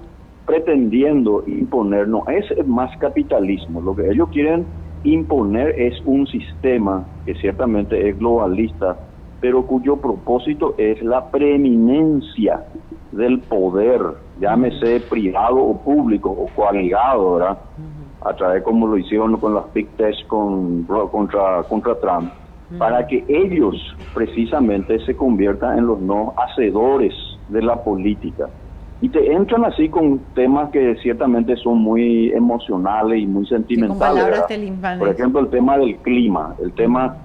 pretendiendo imponer no es más capitalismo. Lo que ellos quieren imponer es un sistema que ciertamente es globalista, pero cuyo propósito es la preeminencia del poder, llámese privado o público o coaligado, ¿verdad? A través como lo hicieron con las Big Tech contra Trump, para que ellos precisamente se conviertan en los no hacedores de la política. Y te entran así con temas que ciertamente son muy emocionales y muy sentimentales. Por ejemplo, el tema del clima, el tema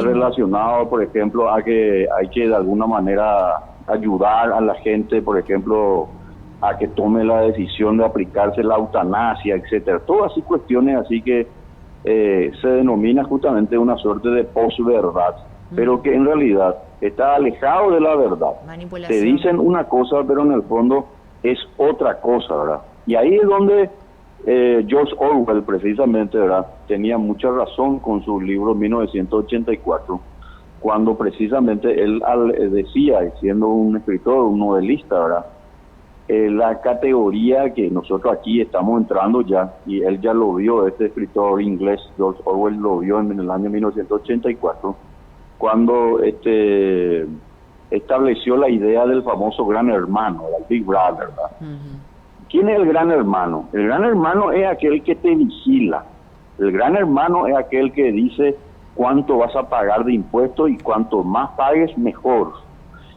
relacionado, por ejemplo, a que hay que de alguna manera ayudar a la gente, por ejemplo, a que tome la decisión de aplicarse la eutanasia, etcétera. Todas así cuestiones así que se denomina justamente una suerte de posverdad, pero que en realidad está alejado de la verdad. Te dicen una cosa, pero en el fondo es otra cosa, ¿verdad? Y ahí es donde George Orwell, precisamente, ¿verdad?, tenía mucha razón con su libro 1984, cuando precisamente él decía, siendo un escritor, un novelista, ¿verdad?, la categoría que nosotros aquí estamos entrando ya, y él ya lo vio, este escritor inglés, George Orwell, lo vio en el año 1984, cuando estableció la idea del famoso gran hermano, el Big Brother, ¿verdad? ¿Quién es el gran hermano? El gran hermano es aquel que te vigila. El gran hermano es aquel que dice cuánto vas a pagar de impuestos y cuanto más pagues, mejor.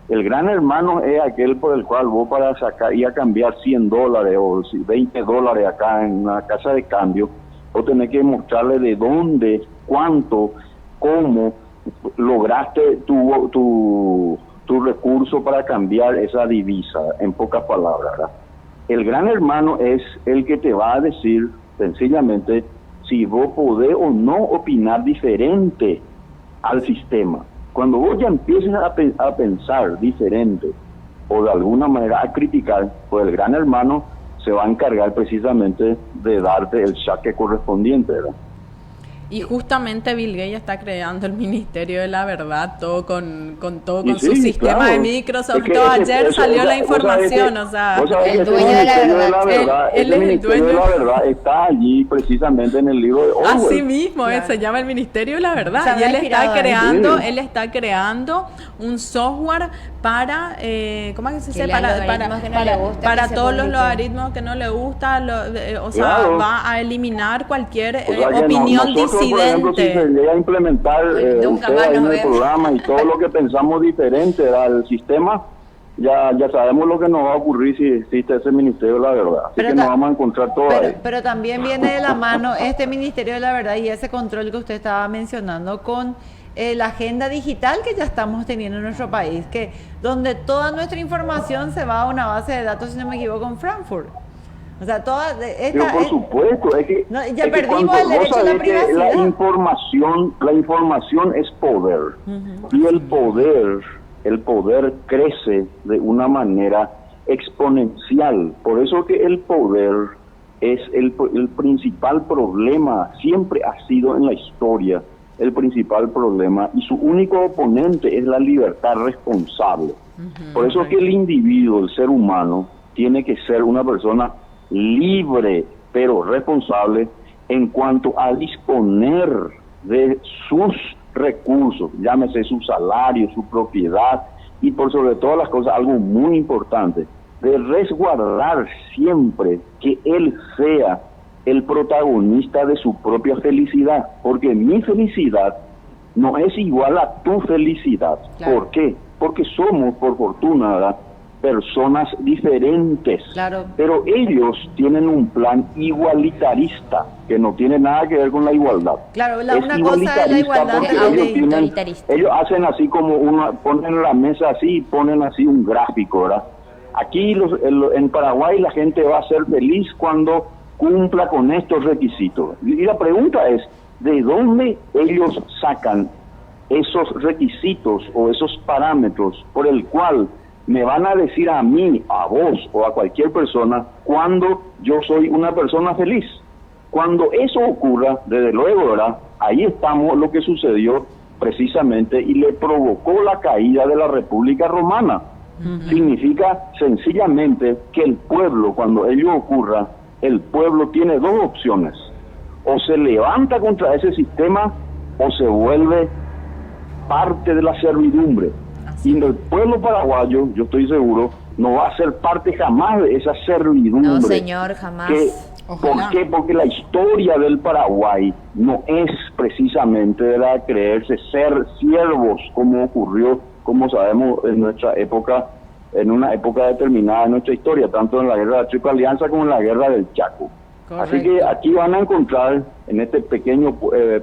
El gran hermano es aquel por el cual vos para sacar y a cambiar $100 o $20 acá en una casa de cambio, vos tenés que mostrarle de dónde, cuánto, cómo lograste tu recurso para cambiar esa divisa, en pocas palabras, ¿verdad? El gran hermano es el que te va a decir sencillamente si vos podés o no opinar diferente al sistema. Cuando vos ya empieces a pensar diferente o de alguna manera a criticar, pues el gran hermano se va a encargar precisamente de darte el saque correspondiente, ¿verdad? Y justamente Bill Gates está creando el Ministerio de la Verdad, todo con su sí, sistema claro. de Microsoft. Es que todo ayer salió la información, el dueño de la verdad. Él es el Ministerio de la Verdad está allí precisamente en el libro de Orwell. Así mismo, Claro. se llama el Ministerio de la Verdad. Se habrá Y inspirado en él está creando un software para, ¿cómo es que se dice? Que los algoritmos que no le gusta para que se todos los publiquen. logaritmos que no le gusta, o sea, Claro. va a eliminar cualquier O sea, que opinión nosotros, por ejemplo, si disidente. se llega a implementar Nunca usted más ahí nos en el ve. programa y todo lo que pensamos diferente al sistema, ya sabemos lo que nos va a ocurrir si existe ese Ministerio de la Verdad. Así Pero que nos vamos a encontrar todo ahí. pero también viene de la mano este Ministerio de la Verdad y ese control que usted estaba mencionando con la agenda digital que ya estamos teniendo en nuestro país, que donde toda nuestra información se va a una base de datos, si no me equivoco, en Frankfurt. O sea, toda Pero por supuesto, es que, No, ya es que perdimos cuando el derecho vos a la sabés que privacidad. la información es poder, y el poder crece de una manera exponencial. Por eso que el poder es el principal problema, siempre ha sido en la historia el principal problema, y su único oponente es la libertad responsable. Por eso que el individuo, el ser humano, tiene que ser una persona libre, pero responsable en cuanto a disponer de sus recursos, llámese su salario, su propiedad, y por sobre todas las cosas, algo muy importante, de resguardar siempre que él sea el protagonista de su propia felicidad, porque mi felicidad no es igual a tu felicidad. Claro. ¿Por qué? Porque somos, por fortuna, ¿verdad?, personas diferentes, Claro. pero ellos tienen un plan igualitarista que no tiene nada que ver con la igualdad. Claro, Es una cosa es la igualitarista igualdad porque de ellos tienen- Igualitarista. ellos hacen así como ponen la mesa así, ponen así un gráfico, ¿verdad? Aquí en Paraguay la gente va a ser feliz cuando cumpla con estos requisitos. Y la pregunta es, ¿de dónde ellos sacan esos requisitos o esos parámetros por el cual me van a decir a mí, a vos o a cualquier persona cuando yo soy una persona feliz? Cuando eso ocurra, desde luego, ¿verdad?, ahí estamos lo que sucedió precisamente y le provocó la caída de la República Romana. Significa sencillamente que el pueblo, cuando ello ocurra, el pueblo tiene dos opciones: o se levanta contra ese sistema o se vuelve parte de la servidumbre. Y el pueblo paraguayo, yo estoy seguro, no va a ser parte jamás de esa servidumbre. No, señor, jamás. ¿Por Ojalá. qué? Porque la historia del Paraguay no es precisamente de la de creerse ser siervos, como ocurrió, como sabemos, en nuestra época, en una época determinada de nuestra historia, tanto en la guerra de la Triple Alianza como en la guerra del Chaco. Correcto. Así que aquí van a encontrar, en este pequeño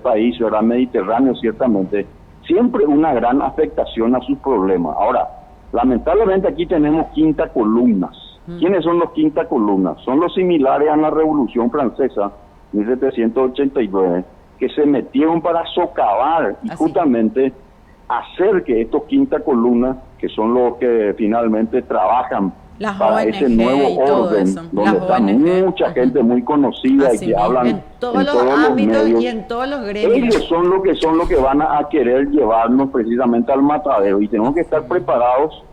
país, ¿verdad?, mediterráneo, ciertamente, siempre una gran afectación a sus problemas. Ahora, lamentablemente aquí tenemos quinta columnas. ¿Quiénes son los quinta columnas? Son los similares a la Revolución Francesa, 1789, que se metieron para socavar y Así. justamente hacer que estos quinta columnas, que son los que finalmente trabajan Las para ONG ese nuevo y todo orden, eso. donde Las está ONG. mucha Ajá. gente muy conocida Así y que mismo. hablan En todos los ámbitos y en todos los gremios. ellos son lo que van a querer llevarnos precisamente al matadero, y tenemos que estar preparados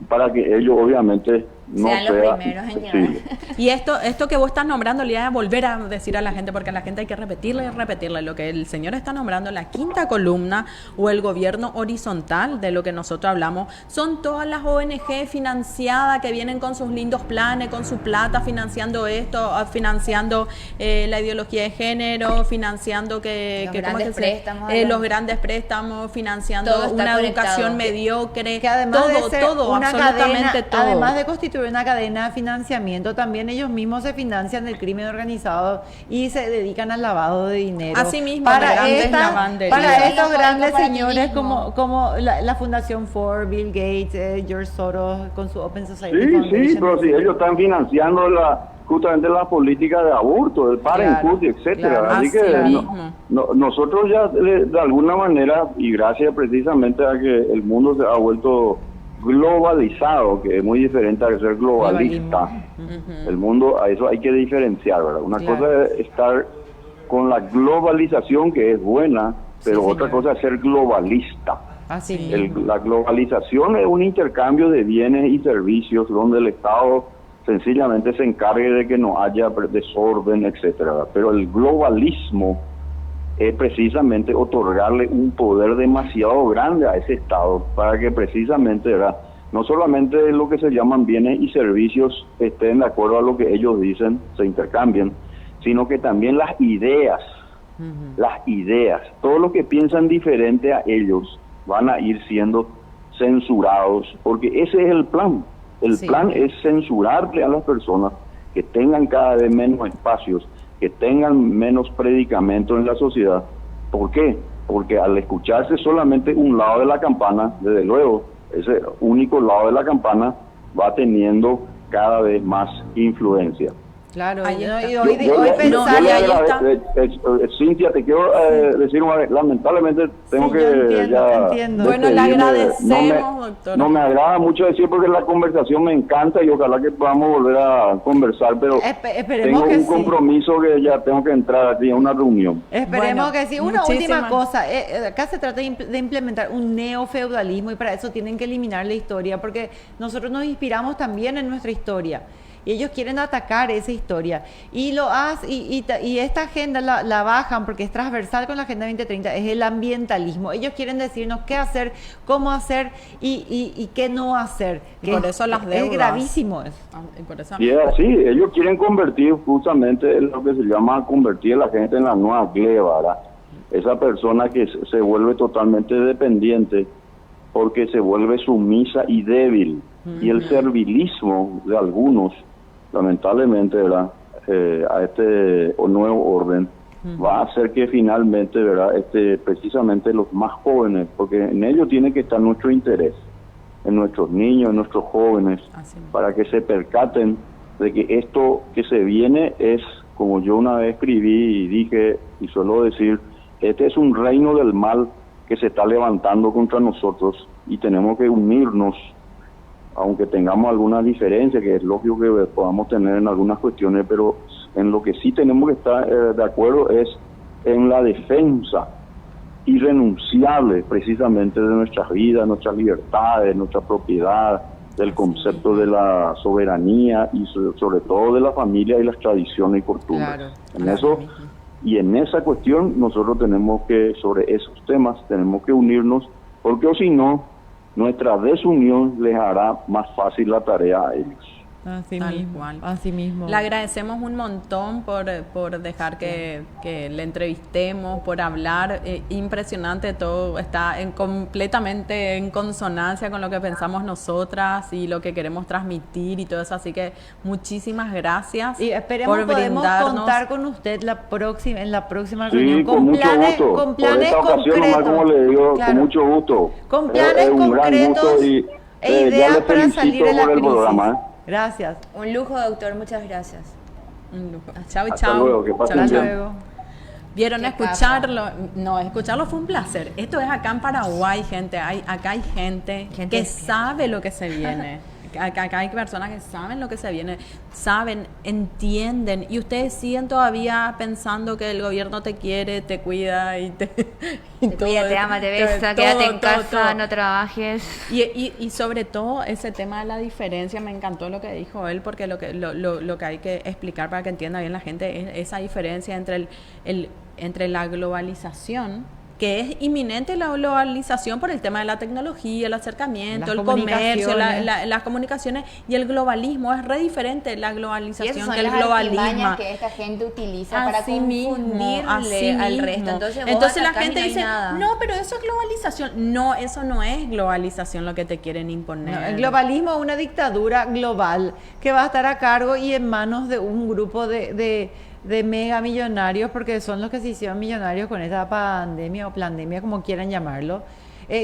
para que ellos obviamente no Sean los sea primeros en imposible. Y esto que vos estás nombrando, le voy a volver a decir a la gente, porque a la gente hay que repetirle y repetirle lo que el señor está nombrando, la quinta columna o el gobierno horizontal de lo que nosotros hablamos, son todas las ONG financiadas que vienen con sus lindos planes, con su plata, financiando esto, financiando la ideología de género, financiando los grandes préstamos, financiando Todo está una conectado. educación mediocre, Que además de ser una absolutamente cadena, todo. además de constituir una cadena de financiamiento, también ellos mismos se financian del crimen organizado y se dedican al lavado de dinero. Así mismo, de grandes lavanderías. para Sí, estos sí, grandes para ti señores mismo. como la Fundación Ford, Bill Gates, George Soros con su Open Society Sí, Foundation. sí, pero si ellos están financiando justamente la política de aborto, el Parenthood, Claro, etcétera. claro. Así Así que mismo. nosotros ya de alguna manera, y gracias precisamente a que el mundo se ha vuelto globalizado, que es muy diferente a ser globalista. El mundo, a eso hay que diferenciar, ¿verdad? Una Claro. cosa es estar con la globalización, que es buena, pero Sí, otra señor. cosa es ser globalista. Así Sí. mismo. La globalización es un intercambio de bienes y servicios donde el Estado sencillamente se encargue de que no haya desorden, etcétera. Pero el globalismo es precisamente otorgarle un poder demasiado grande a ese Estado para que precisamente, ¿verdad?, no solamente lo que se llaman bienes y servicios estén de acuerdo a lo que ellos dicen, se intercambien, sino que también las ideas, todo lo que piensan diferente a ellos van a ir siendo censurados, porque ese es el plan. El Sí. plan es censurarle a las personas que tengan cada vez menos espacios, que tengan menos predicamento en la sociedad. ¿Por qué? Porque al escucharse solamente un lado de la campana, desde luego, ese único lado de la campana va teniendo cada vez más influencia. Claro, Ahí ¿no? está. Y hoy, Yo hoy le- pensar, yo le ahí está. Cintia, te quiero decir, lamentablemente tengo Sí, que yo entiendo, ya entiendo. Bueno, le despedirme. agradecemos, doctora. No me agrada mucho decir porque la conversación me encanta y ojalá que podamos volver a conversar, pero esperemos tengo que un sí. compromiso que ya tengo que entrar aquí a una reunión. Esperemos Bueno, que sí. Una última muchísimas- cosa, acá se trata de implementar un neofeudalismo y para eso tienen que eliminar la historia, porque nosotros nos inspiramos también en nuestra historia. Y ellos quieren atacar esa historia. Y lo hacen, y esta agenda la bajan porque es transversal con la Agenda 2030, es el ambientalismo. Ellos quieren decirnos qué hacer, cómo hacer y qué no hacer. Y por eso las es deudas. gravísimo eso. Y por eso- Y es así, ellos quieren convertir justamente lo que se llama convertir a la gente en la nueva gleba, ¿verdad? Esa persona que se vuelve totalmente dependiente porque se vuelve sumisa y débil. Y el servilismo de algunos, lamentablemente, ¿verdad?, a este nuevo orden va a hacer que finalmente, ¿verdad?, precisamente los más jóvenes, porque en ello tiene que estar nuestro interés, en nuestros niños, en nuestros jóvenes, Así mismo. para que se percaten de que esto que se viene es, como yo una vez escribí y dije y suelo decir, este es un reino del mal que se está levantando contra nosotros y tenemos que unirnos, aunque tengamos alguna diferencia, que es lógico que podamos tener en algunas cuestiones, pero en lo que sí tenemos que estar de acuerdo es en la defensa irrenunciable precisamente de nuestras vidas, nuestras libertades, nuestra propiedad, del concepto de la soberanía y sobre todo de la familia y las tradiciones y costumbres. Claro, En eso y en esa cuestión nosotros tenemos que, sobre esos temas, tenemos que unirnos, porque o si no, nuestra desunión les hará más fácil la tarea a ellos. Así Tal mismo, cual. así mismo. Le agradecemos un montón por dejar que le entrevistemos, por hablar. Impresionante todo, está completamente en consonancia con lo que pensamos nosotras y lo que queremos transmitir y todo eso. Así que muchísimas gracias Y esperemos por podemos brindarnos. contar con usted en la próxima Sí, reunión con mucho gusto. con Por planes esta ocasión, nomás concretos. como le digo, Claro. con mucho gusto. Con Es planes un gran concretos gusto y e ya ideas le para felicito salir de la por el crisis. programa, ¿eh? Gracias. Un lujo, doctor, muchas gracias. Un lujo. Chao, Hasta chao. luego, que pasen Hasta bien. luego. Vieron, Qué escucharlo. No, escucharlo fue un placer. Esto es acá en Paraguay, gente. Acá hay gente Gente que despierta. sabe lo que se viene. acá hay personas que saben lo que se viene, saben, entienden, y ustedes siguen todavía pensando que el gobierno te quiere, te cuida y te cuida, te ama, te besa, quédate en casa, no trabajes. Y sobre todo ese tema de la diferencia, me encantó lo que dijo él, porque lo que hay que explicar para que entienda bien la gente es esa diferencia entre la globalización, que es inminente la globalización por el tema de la tecnología, el acercamiento, el comercio, las comunicaciones, y el globalismo es re diferente la globalización que el globalismo que esta gente utiliza para confundirle al resto. Entonces la gente dice, no, pero eso es globalización. No, eso no es globalización lo que te quieren imponer. No, el globalismo es una dictadura global que va a estar a cargo y en manos de un grupo de mega millonarios, porque son los que se hicieron millonarios con esta pandemia o pandemia, como quieran llamarlo.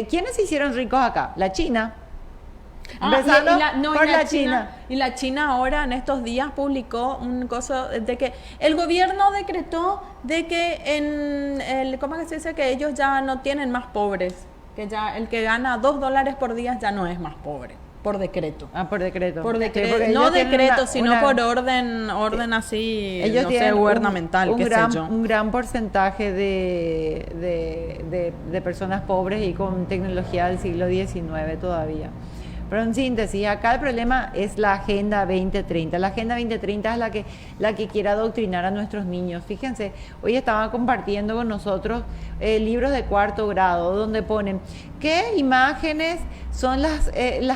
¿Quiénes se hicieron ricos acá? La China. Empezando por la China. Y la China ahora en estos días publicó un coso de que el gobierno decretó de que ¿cómo que se dice? Que ellos ya no tienen más pobres, que ya el que gana $2 por día ya no es más pobre. Por decreto. Por decreto. Por decreto. Sí, no decreto, sino por orden así, ellos no sé, gubernamental, un gran porcentaje de personas pobres y con tecnología del siglo XIX todavía. Pero en síntesis, acá el problema es la Agenda 2030. La Agenda 2030 es la que quiere adoctrinar a nuestros niños. Fíjense, hoy estaban compartiendo con nosotros libros de 4º grado, donde ponen qué imágenes son las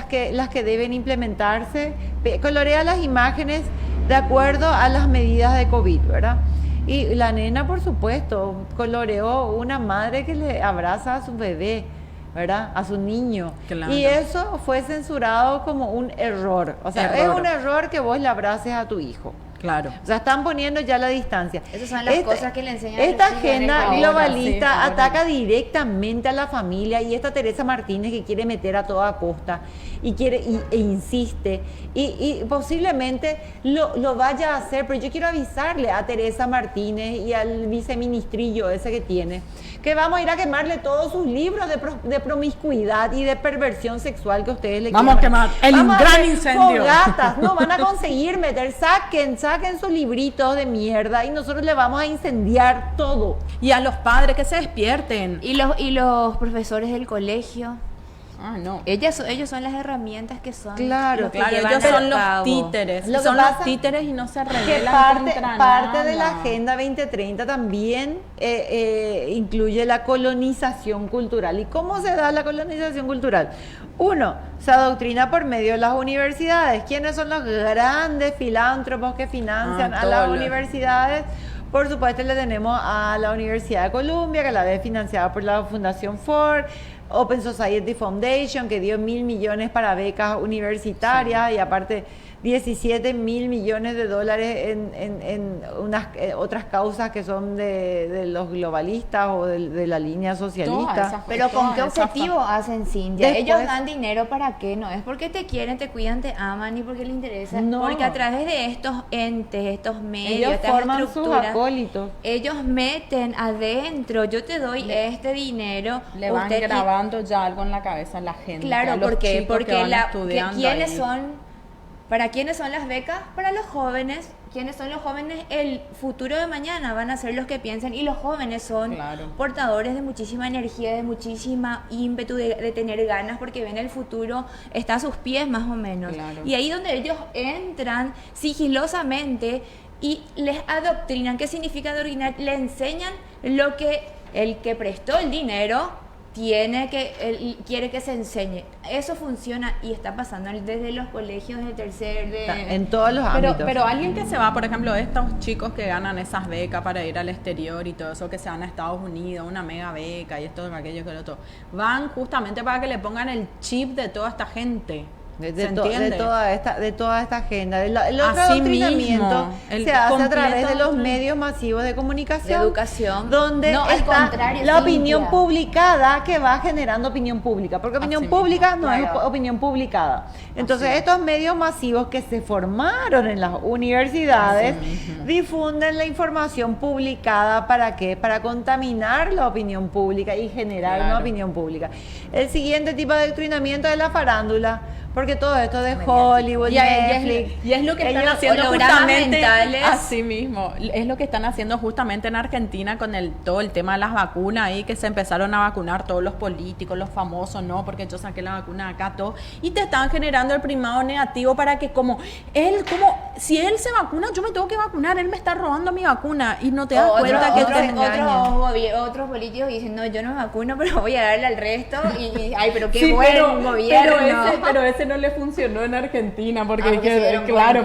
que deben implementarse. Colorea las imágenes de acuerdo a las medidas de COVID, ¿verdad? Y la nena, por supuesto, coloreó una madre que le abraza a su bebé, ¿verdad? A su niño. Claro. Y eso fue censurado como un error. O sea, es un error que vos le abraces a tu hijo. Claro. O sea, están poniendo ya la distancia. Esas son las cosas que le enseñan. Esta agenda globalista ataca directamente a la familia, y esta Teresa Martínez que quiere meter a toda costa y e insiste y posiblemente lo vaya a hacer, pero yo quiero avisarle a Teresa Martínez y al viceministrillo ese que tiene, que vamos a ir a quemarle todos sus libros de promiscuidad y de perversión sexual que ustedes le vamos a quemar gran incendio. Fogatas, no van a conseguir meter, saquen sus libritos de mierda y nosotros le vamos a incendiar todo. Y a los padres que se despierten. Y los profesores del colegio. No. Ellos son las herramientas que son. Claro, ellos son los títeres. Son los títeres y no se rebelan contra parte de la Agenda 2030 también incluye la colonización cultural. ¿Y cómo se da la colonización cultural? Uno, se adoctrina por medio de las universidades. ¿Quiénes son los grandes filántropos que financian a las universidades? Por supuesto, le tenemos a la Universidad de Columbia, que a la vez financiada por la Fundación Ford, Open Society Foundation, que dio $1.000 millones para becas universitarias, y aparte $17.000 millones en unas otras causas que son de los globalistas o de la línea socialista. Pero ¿con qué objetivo hacen, Cintia? Ellos dan dinero, ¿para qué? No es porque te quieren, te cuidan, te aman, ni porque les interesa. No. Porque a través de estos entes, estos medios, ellos forman sus acólitos. Ellos meten adentro, yo te doy este dinero. Le van grabando ya algo en la cabeza a la gente. Claro, porque ¿quiénes son? ¿Para quiénes son las becas? Para los jóvenes. ¿Quiénes son los jóvenes? El futuro de mañana van a ser los que piensan, y los jóvenes son portadores de muchísima energía, de muchísima ímpetu, de tener ganas, porque ven el futuro, está a sus pies más o menos. Claro. Y ahí donde ellos entran sigilosamente y les adoctrinan. ¿Qué significa adoctrinar? Le enseñan lo que el que prestó el dinero quiere que se enseñe. Eso funciona y está pasando desde los colegios de tercer, en todos los ámbitos. Pero alguien que se va, por ejemplo, estos chicos que ganan esas becas para ir al exterior y todo eso, que se van a Estados Unidos, una mega beca y esto, aquello, que lo otro, van justamente para que le pongan el chip de toda esta gente. De toda esta agenda. El otro adoctrinamiento se hace a través de los medios masivos de comunicación, de educación, donde está la opinión publicada, que va generando opinión pública, porque opinión pública no es opinión publicada. Entonces estos medios masivos que se formaron en las universidades difunden la información publicada. ¿Para qué? Para contaminar la opinión pública y generar una opinión pública. El siguiente tipo de adoctrinamiento es la farándula. Porque todo esto de Hollywood, Netflix, y es lo que están Ellos, haciendo hologramas justamente mentales. así mismo. Es lo que están haciendo justamente en Argentina con todo el tema de las vacunas ahí, que se empezaron a vacunar todos los políticos, los famosos, ¿no? Porque yo saqué la vacuna acá, todo. Y te están generando el primado negativo para que si él se vacuna, yo me tengo que vacunar, él me está robando mi vacuna. Y no te das cuenta que te engañan. Otros políticos dicen, no, yo no me vacuno, pero voy a darle al resto. Ay, pero qué Sí, buen gobierno. Pero ese no le funcionó en Argentina, porque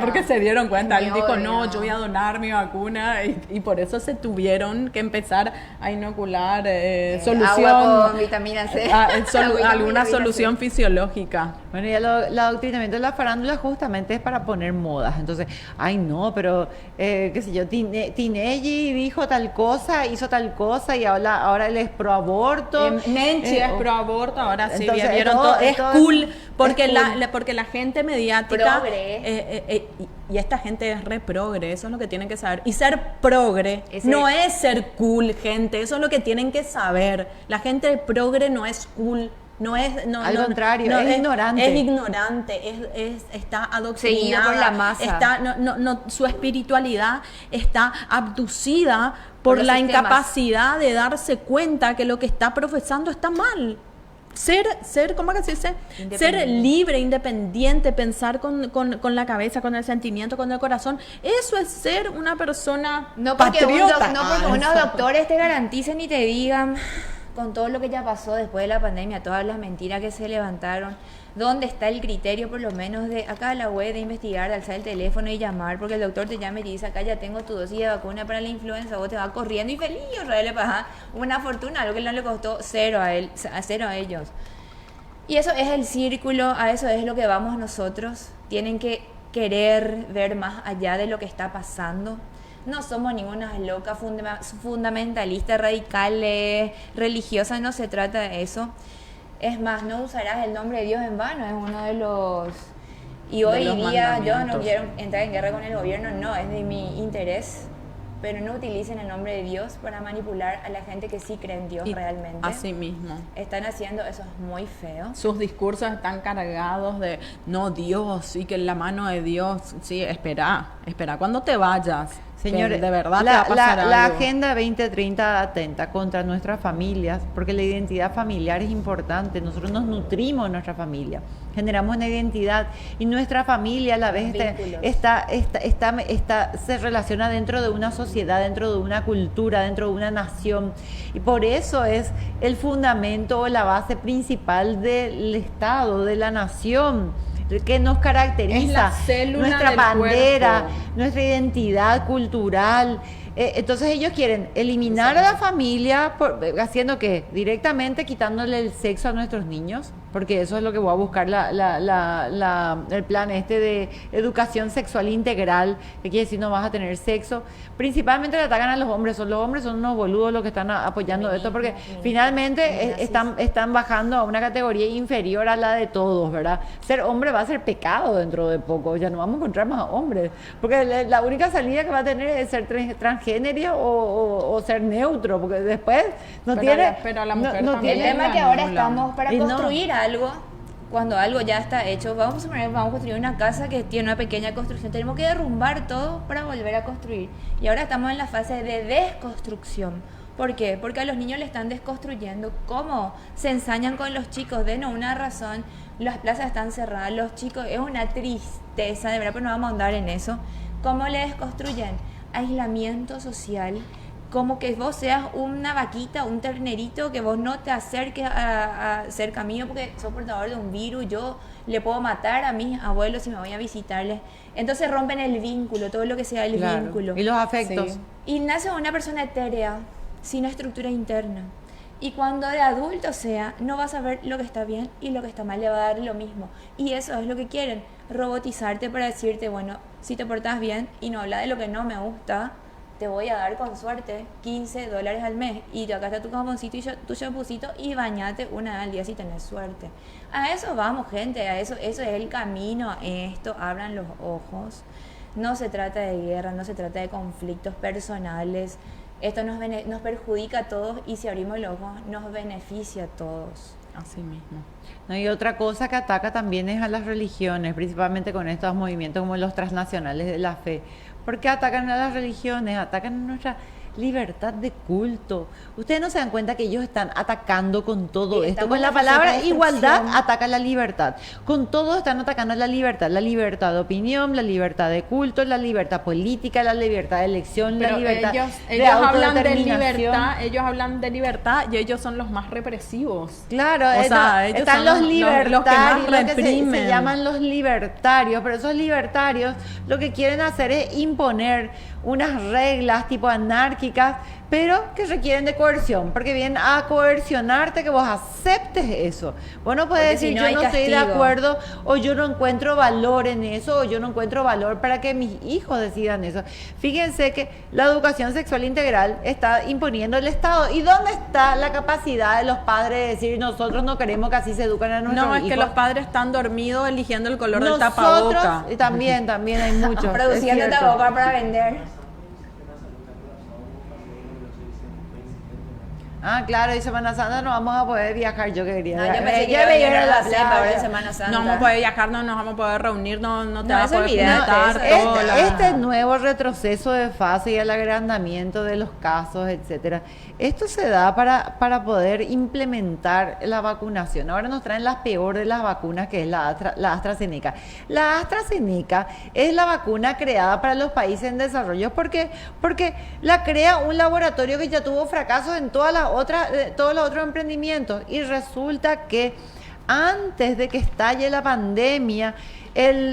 porque se dieron cuenta. Él dijo, no, yo voy a donar mi vacuna, y por eso se tuvieron que empezar a inocular solución. Agua con vitamina C. Alguna solución fisiológica. Bueno, ya el adoctrinamiento de la farándula justamente es para poner modas. Entonces, ay no, pero qué sé yo, Tinelli dijo tal cosa, hizo tal cosa y ahora él es pro aborto. Menchi es pro aborto, ahora sí, entonces, vieron todo. Es cool, porque es cool. porque la gente mediática Progre. y esta gente es re progre, eso es lo que tienen que saber. Y ser progre no es ser cool, gente, eso es lo que tienen que saber. La gente progre no es cool. Al contrario, es ignorante. Es ignorante, está adoctrinada. Seguido por la masa. Su espiritualidad está abducida por la los sistemas. incapacidad de darse cuenta que lo que está profesando está mal. Ser, ¿cómo que se dice? Ser libre, independiente, pensar con la cabeza, con el sentimiento, con el corazón. Eso es ser una persona patriota. No porque unos doctores te garanticen y te digan, con todo lo que ya pasó después de la pandemia, todas las mentiras que se levantaron, ¿dónde está el criterio por lo menos de acá a la web de investigar, de alzar el teléfono y llamar? Porque el doctor te llama y te dice, acá ya tengo tu dosis de vacuna para la influenza, vos te vas corriendo y feliz, Israel le pasa una fortuna, algo que no le costó cero a ellos. Y eso es el círculo, a eso es lo que vamos nosotros. Tienen que querer ver más allá de lo que está pasando. No somos ninguna loca fundamentalista, radicales, religiosas, no se trata de eso. Es más, no usarás el nombre de Dios en vano, es uno de los... Y hoy día yo no quiero entrar en guerra con el gobierno, no, es de mi interés, pero no utilicen el nombre de Dios para manipular a la gente que sí cree en Dios realmente. Así mismo. Están haciendo, eso es muy feo. Sus discursos están cargados de, no, Dios, y que la mano de Dios, sí, espera cuando te vayas. Señores, de verdad te va a pasar la algo. Agenda 2030 atenta contra nuestras familias, porque la identidad familiar es importante. Nosotros nos nutrimos de nuestra familia, generamos una identidad y nuestra familia a la vez se relaciona dentro de una sociedad, dentro de una cultura, dentro de una nación. Y por eso es el fundamento o la base principal del Estado, de la nación, que nos caracteriza, es la célula nuestra del bandera, cuerpo, nuestra identidad cultural. Entonces ellos quieren eliminar a la familia, haciendo que directamente quitándole el sexo a nuestros niños, porque eso es lo que voy a buscar el plan de educación sexual integral, que quiere decir no vas a tener sexo. Principalmente le atacan a los hombres son unos boludos los que están apoyando esto, porque finalmente están bajando a una categoría inferior a la de todos, ¿verdad? Ser hombre va a ser pecado dentro de poco, ya no vamos a encontrar más hombres, porque la única salida que va a tener es ser transgénero o ser neutro, porque después pero a la mujer el también tema es que ahora anulan. estamos para construir algo. Cuando algo ya está hecho, vamos a construir una casa que tiene una pequeña construcción, tenemos que derrumbar todo para volver a construir. Y ahora estamos en la fase de desconstrucción. ¿Por qué? Porque a los niños le están desconstruyendo. ¿Cómo? Se ensañan con los chicos, den una razón, las plazas están cerradas, los chicos, es una tristeza, de verdad, pero no vamos a andar en eso. ¿Cómo le desconstruyen? Aislamiento social, como que vos seas una vaquita, un ternerito, que vos no te acerques a cerca mío porque sos portador de un virus, yo le puedo matar a mis abuelos si me voy a visitarles. Entonces rompen el vínculo, todo lo que sea el vínculo. Y los afectos. Sí. Y nace una persona etérea, sin estructura interna. Y cuando de adulto sea, no vas a ver lo que está bien y lo que está mal, le va a dar lo mismo. Y eso es lo que quieren, robotizarte para decirte, bueno, si te portás bien y no hablas de lo que no me gusta, te voy a dar con suerte $15 al mes. Y acá está tu jaboncito y tu champucito y bañate una vez al día si tenés suerte. A eso vamos, gente, eso es el camino. Esto, abran los ojos. No se trata de guerra, no se trata de conflictos personales. Esto nos perjudica a todos y si abrimos los ojos nos beneficia a todos. así mismo. No, y otra cosa que ataca también es a las religiones, principalmente con estos movimientos como los transnacionales de la fe. ¿Por qué atacan a las religiones? Atacan a nuestra libertad de culto. Ustedes no se dan cuenta que ellos están atacando con todo esto. Con la palabra igualdad atacan la libertad. Con todo están atacando la libertad de opinión, la libertad de culto, la libertad política, la libertad de elección, pero la libertad ellos hablan de libertad, ellos hablan de libertad y ellos son los más represivos. Claro, o sea, ellos están son los libertarios, los que más reprimen. Se llaman los libertarios, pero esos libertarios lo que quieren hacer es imponer unas reglas tipo anárquicas, pero que requieren de coerción, porque vienen a coercionarte que vos aceptes eso. Vos no puedes decir, yo no estoy de acuerdo, o yo no encuentro valor en eso, o yo no encuentro valor para que mis hijos decidan eso. Fíjense que la educación sexual integral está imponiendo el Estado. ¿Y dónde está la capacidad de los padres de decir, nosotros no queremos que así se educan a nuestros hijos? No, es que los padres están dormidos eligiendo el color del tapaboca. Y también hay muchos. Produciendo tapaboca para vender. Ah, claro, y Semana Santa no vamos a poder viajar, yo quería. No, yo pensé que iba a venir a la playa ahora en Semana Santa. No vamos a poder viajar, no nos vamos a poder reunir, no te vas a poder juntar. Este nuevo retroceso de fase y el agrandamiento de los casos, etcétera, esto se da para poder implementar la vacunación. Ahora nos traen la peor de las vacunas, que es la AstraZeneca. La AstraZeneca es la vacuna creada para los países en desarrollo. ¿Por qué? Porque la crea un laboratorio que ya tuvo fracasos en todos los otros emprendimientos, y resulta que antes de que estalle la pandemia,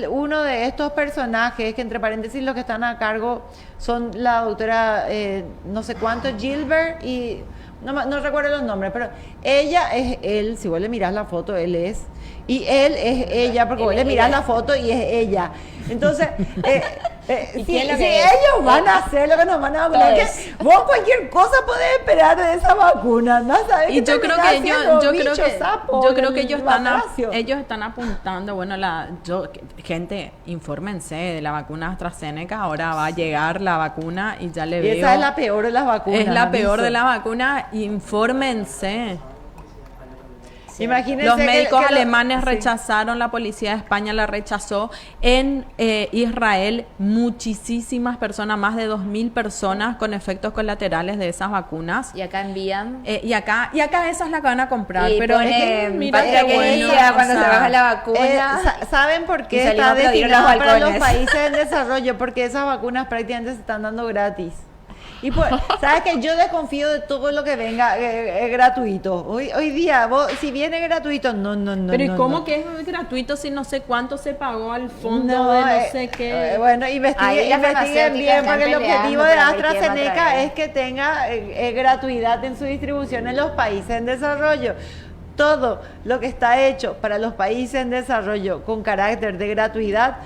uno de estos personajes, que entre paréntesis los que están a cargo son la doctora no sé cuánto, Gilbert, y no recuerdo los nombres, pero ella es él, si vos le mirás la foto, él es, y él es ella, porque vos le mirás la foto y es ella. Entonces, si ellos van a hacer lo que nos van a vacunar, que vos cualquier cosa podés esperar de esa vacuna, ¿no? ¿Sabes? Y yo creo que ellos están apuntando, bueno, gente, infórmense de la vacuna AstraZeneca, ahora va a llegar la vacuna y ya le veo. Esa es la peor de las vacunas. Es la peor de la vacuna, infórmense. Imagínense los médicos alemanes rechazaron, la policía de España la rechazó. En Israel, muchísimas personas, más de 2.000 personas con efectos colaterales de esas vacunas. Y acá envían. Y acá esa es la que van a comprar. Y pero mira qué bueno, cuando se baja la vacuna. ¿Saben por qué está destinada para los países en desarrollo? Porque esas vacunas prácticamente se están dando gratis. Y pues, ¿sabes qué? Yo desconfío de todo lo que venga gratuito. Hoy día, vos, si viene gratuito, no. Pero ¿y cómo que es gratuito si no sé cuánto se pagó al fondo de no sé qué? Bueno, investiguen bien, porque el objetivo de AstraZeneca es que tenga gratuidad en su distribución en los países en desarrollo. Todo lo que está hecho para los países en desarrollo con carácter de gratuidad,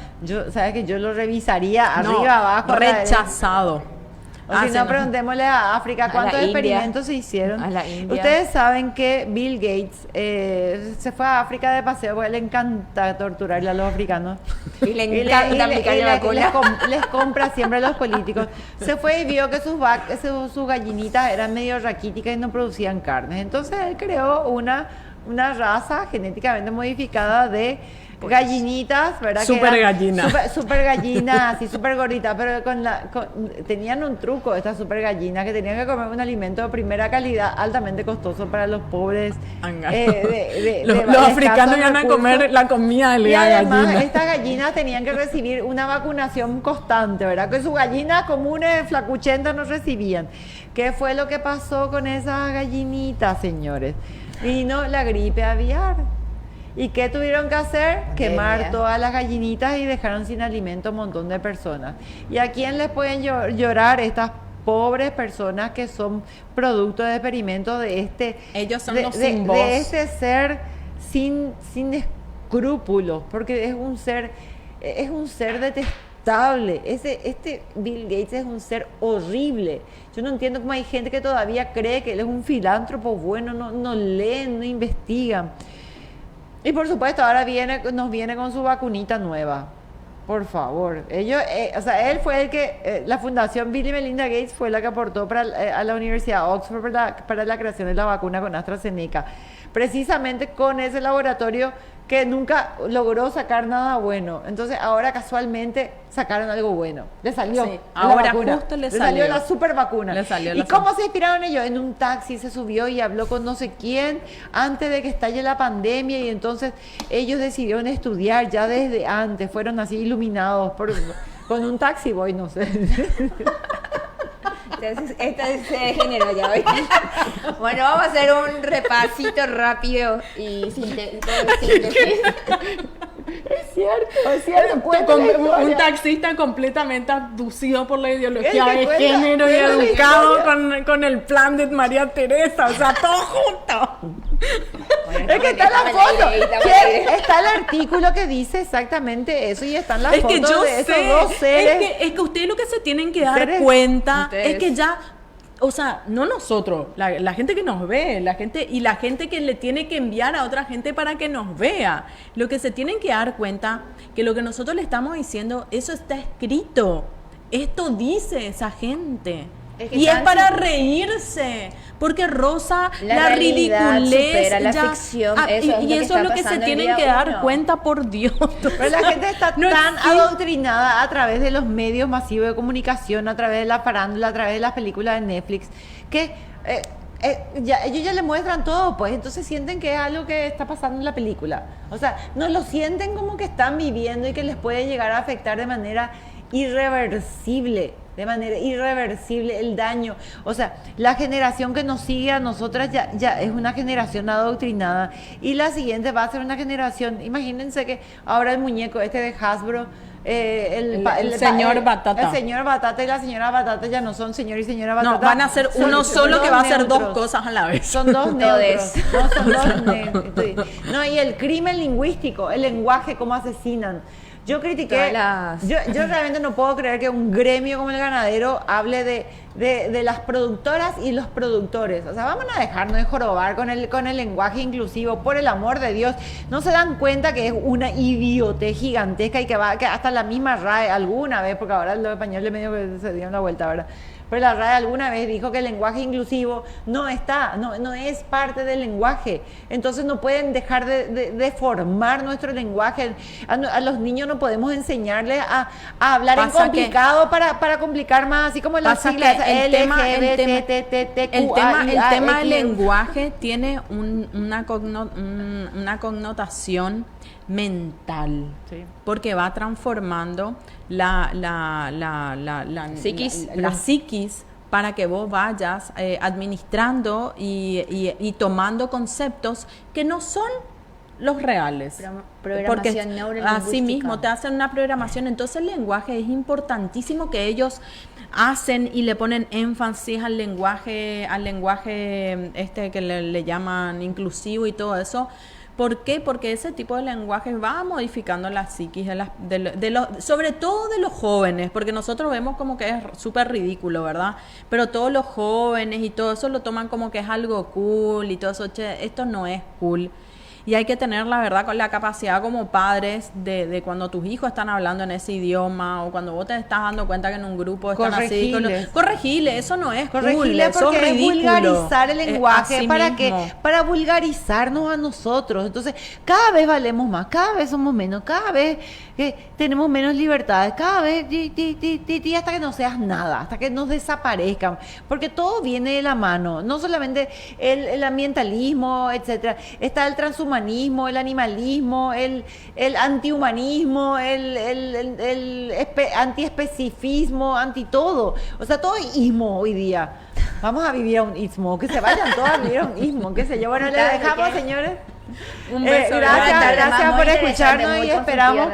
¿sabes qué? Yo lo revisaría arriba, abajo. Rechazado. O si no, preguntémosle a África cuántos experimentos se hicieron. A la India. Ustedes saben que Bill Gates se fue a África de paseo porque le encanta torturarle a los africanos. Y le encanta aplicarle vacuna. Les compra siempre a los políticos. Se fue y vio que sus gallinitas eran medio raquíticas y no producían carne. Entonces él creó una raza genéticamente modificada de gallinitas, ¿verdad? Super gallinas. Super gallinas, así súper gorditas, pero tenían un truco estas super gallinas, que tenían que comer un alimento de primera calidad, altamente costoso para los pobres. Los africanos iban a comer la comida de la gallina. Y además estas gallinas tenían que recibir una vacunación constante, ¿verdad? Que sus gallinas comunes, flacuchentas, no recibían. ¿Qué fue lo que pasó con esas gallinitas, señores? Vino la gripe aviar. ¿Y qué tuvieron que hacer? Quemar todas las gallinitas y dejaron sin alimento a un montón de personas. ¿Y a quién les pueden llorar estas pobres personas que son producto de experimentos de ellos son los sin voz, de este ser sin escrúpulos? Porque es un ser detestable. Este Bill Gates es un ser horrible. Yo no entiendo cómo hay gente que todavía cree que él es un filántropo bueno, no leen, no investigan. Y por supuesto ahora nos viene con su vacunita nueva. Por favor. Ellos, o sea, él fue el que, la fundación Bill y Melinda Gates fue la que aportó a la Universidad de Oxford para la creación de la vacuna con AstraZeneca. Precisamente con ese laboratorio que nunca logró sacar nada bueno. Entonces ahora casualmente sacaron algo bueno. Le salió Sí, la ahora vacuna. justo le salió salió. la super vacuna. Le salió ¿Y la cómo se inspiraron ellos? En un taxi se subió y habló con no sé quién antes de que estalle la pandemia, y entonces ellos decidieron estudiar ya desde antes. Fueron así iluminados con un taxi boy, no sé. Entonces, esto se degeneró ya hoy. Bueno, vamos a hacer un repasito rápido y síntesis. Es cierto. Cuenta la Un historia. taxista completamente abducido por la ideología Es que de cuenta- género y cuenta la educado historia. con el plan de María Teresa, o sea, todo junto. Es que está la foto. Está el artículo que dice exactamente eso y están las Es que fotos yo de esos sé, dos seres. es que ustedes lo que se tienen que dar Seres- cuenta ustedes. es que ya, o sea, no nosotros, la gente que nos ve, la gente que le tiene que enviar a otra gente para que nos vea, lo que se tienen que dar cuenta que lo que nosotros le estamos diciendo, eso está escrito, esto dice esa gente. Es que Y es tan para simple. reírse, porque rosa La la realidad ridiculez. supera la ya- ficción, Ah, eso y eso es lo que se pasando el tienen día que dar uno. cuenta, por Dios. Pero la gente está No tan existe. adoctrinada a través de los medios masivos de comunicación, a través de la farándula, a través de las películas de Netflix, que ellos ya le muestran todo, pues entonces sienten que es algo que está pasando en la película. O sea, no lo sienten como que están viviendo y que les puede llegar a afectar de manera irreversible. De manera irreversible el daño. O sea, la generación que nos sigue a nosotras ya es una generación adoctrinada. Y la siguiente va a ser una generación. Imagínense que ahora el muñeco este de Hasbro, El señor Batata. El señor Batata y la señora Batata ya no son señor y señora Batata. No, van a ser son- uno son solo dos que va a hacer dos neutros. cosas a la vez. Son dos neutros. Todes. No, son dos neutros. No, y el crimen lingüístico, el lenguaje, cómo asesinan. Yo critiqué, Todas las- yo realmente no puedo creer que un gremio como el ganadero hable de las productoras y los productores. O sea, vamos a dejarnos de jorobar con el lenguaje inclusivo, por el amor de Dios. No se dan cuenta que es una idiotez gigantesca y que hasta la misma RAE alguna vez, porque ahora los españoles medio que se dieron la vuelta, ¿verdad? Pero la RAE alguna vez dijo que el lenguaje inclusivo no es parte del lenguaje. Entonces no pueden dejar de formar nuestro lenguaje. A los niños no podemos enseñarles a hablar en Pasa que- complicado para complicar más, así como las Pasa siglas que el tema del X. lenguaje tiene una connotación mental, Sí. porque va transformando la Psiquis. la psiquis para que vos vayas administrando y tomando conceptos que no son los reales. Programación Porque neurolingüística. así mismo te hacen una programación. Entonces el lenguaje es importantísimo que ellos hacen y le ponen énfasis al lenguaje este que le llaman inclusivo y todo eso. ¿Por qué? Porque ese tipo de lenguaje va modificando la psiquis sobre todo de los jóvenes, porque nosotros vemos como que es súper ridículo, ¿verdad? Pero todos los jóvenes y todo eso lo toman como que es algo cool y todo eso. Che, esto no es cool. Y hay que tener, la verdad, con la capacidad como padres de cuando tus hijos están hablando en ese idioma o cuando vos te estás dando cuenta que en un grupo están así. Corregile, eso no es cool, Corregirle eso porque es es ridículo. vulgarizar el lenguaje. Así ¿Para mismo. qué? Para vulgarizarnos a nosotros. Entonces, cada vez valemos más, cada vez somos menos, cada vez tenemos menos libertades, cada vez hasta que no seas nada, hasta que nos desaparezcan. Porque todo viene de la mano. No solamente el ambientalismo, etcétera. Está el transhumanismo, el animalismo, el antihumanismo, el antiespecifismo, anti todo. O sea, todo es ismo hoy día. Vamos a vivir a un ismo, que se vayan todos a vivir a un ismo, qué sé yo. Bueno, les dejamos, señores. Un beso. Gracias por muy escucharnos interesante, y muy esperamos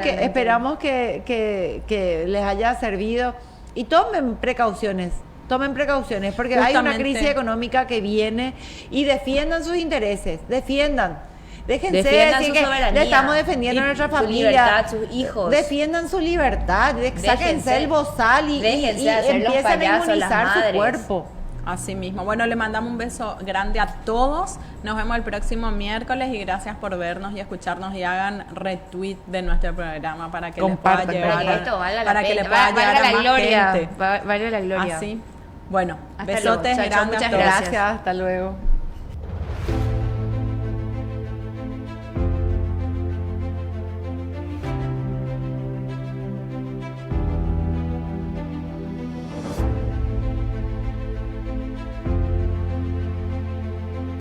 constructiva que les haya servido. Y tomen precauciones, porque hay una Justamente. crisis económica que viene, y defiendan sus intereses, déjense Defiendan decir su que soberanía le estamos defendiendo y a nuestra su familia, libertad, sus hijos. defiendan su libertad, sáquense el bozal y déjense hacer los empiecen a payasos, las inmunizar su madres. cuerpo. Así mismo. Bueno, le mandamos un beso grande a todos. Nos vemos el próximo miércoles y gracias por vernos y escucharnos y hagan retweet de nuestro programa para que Compartan, les pueda llegar para que esto valga la para que pena, le pueda llegar valga a la más gloria, gente. valga la gloria. Así. Bueno, Hasta besotes luego. Chao, chao, grandes a muchas todos. Gracias, hasta luego.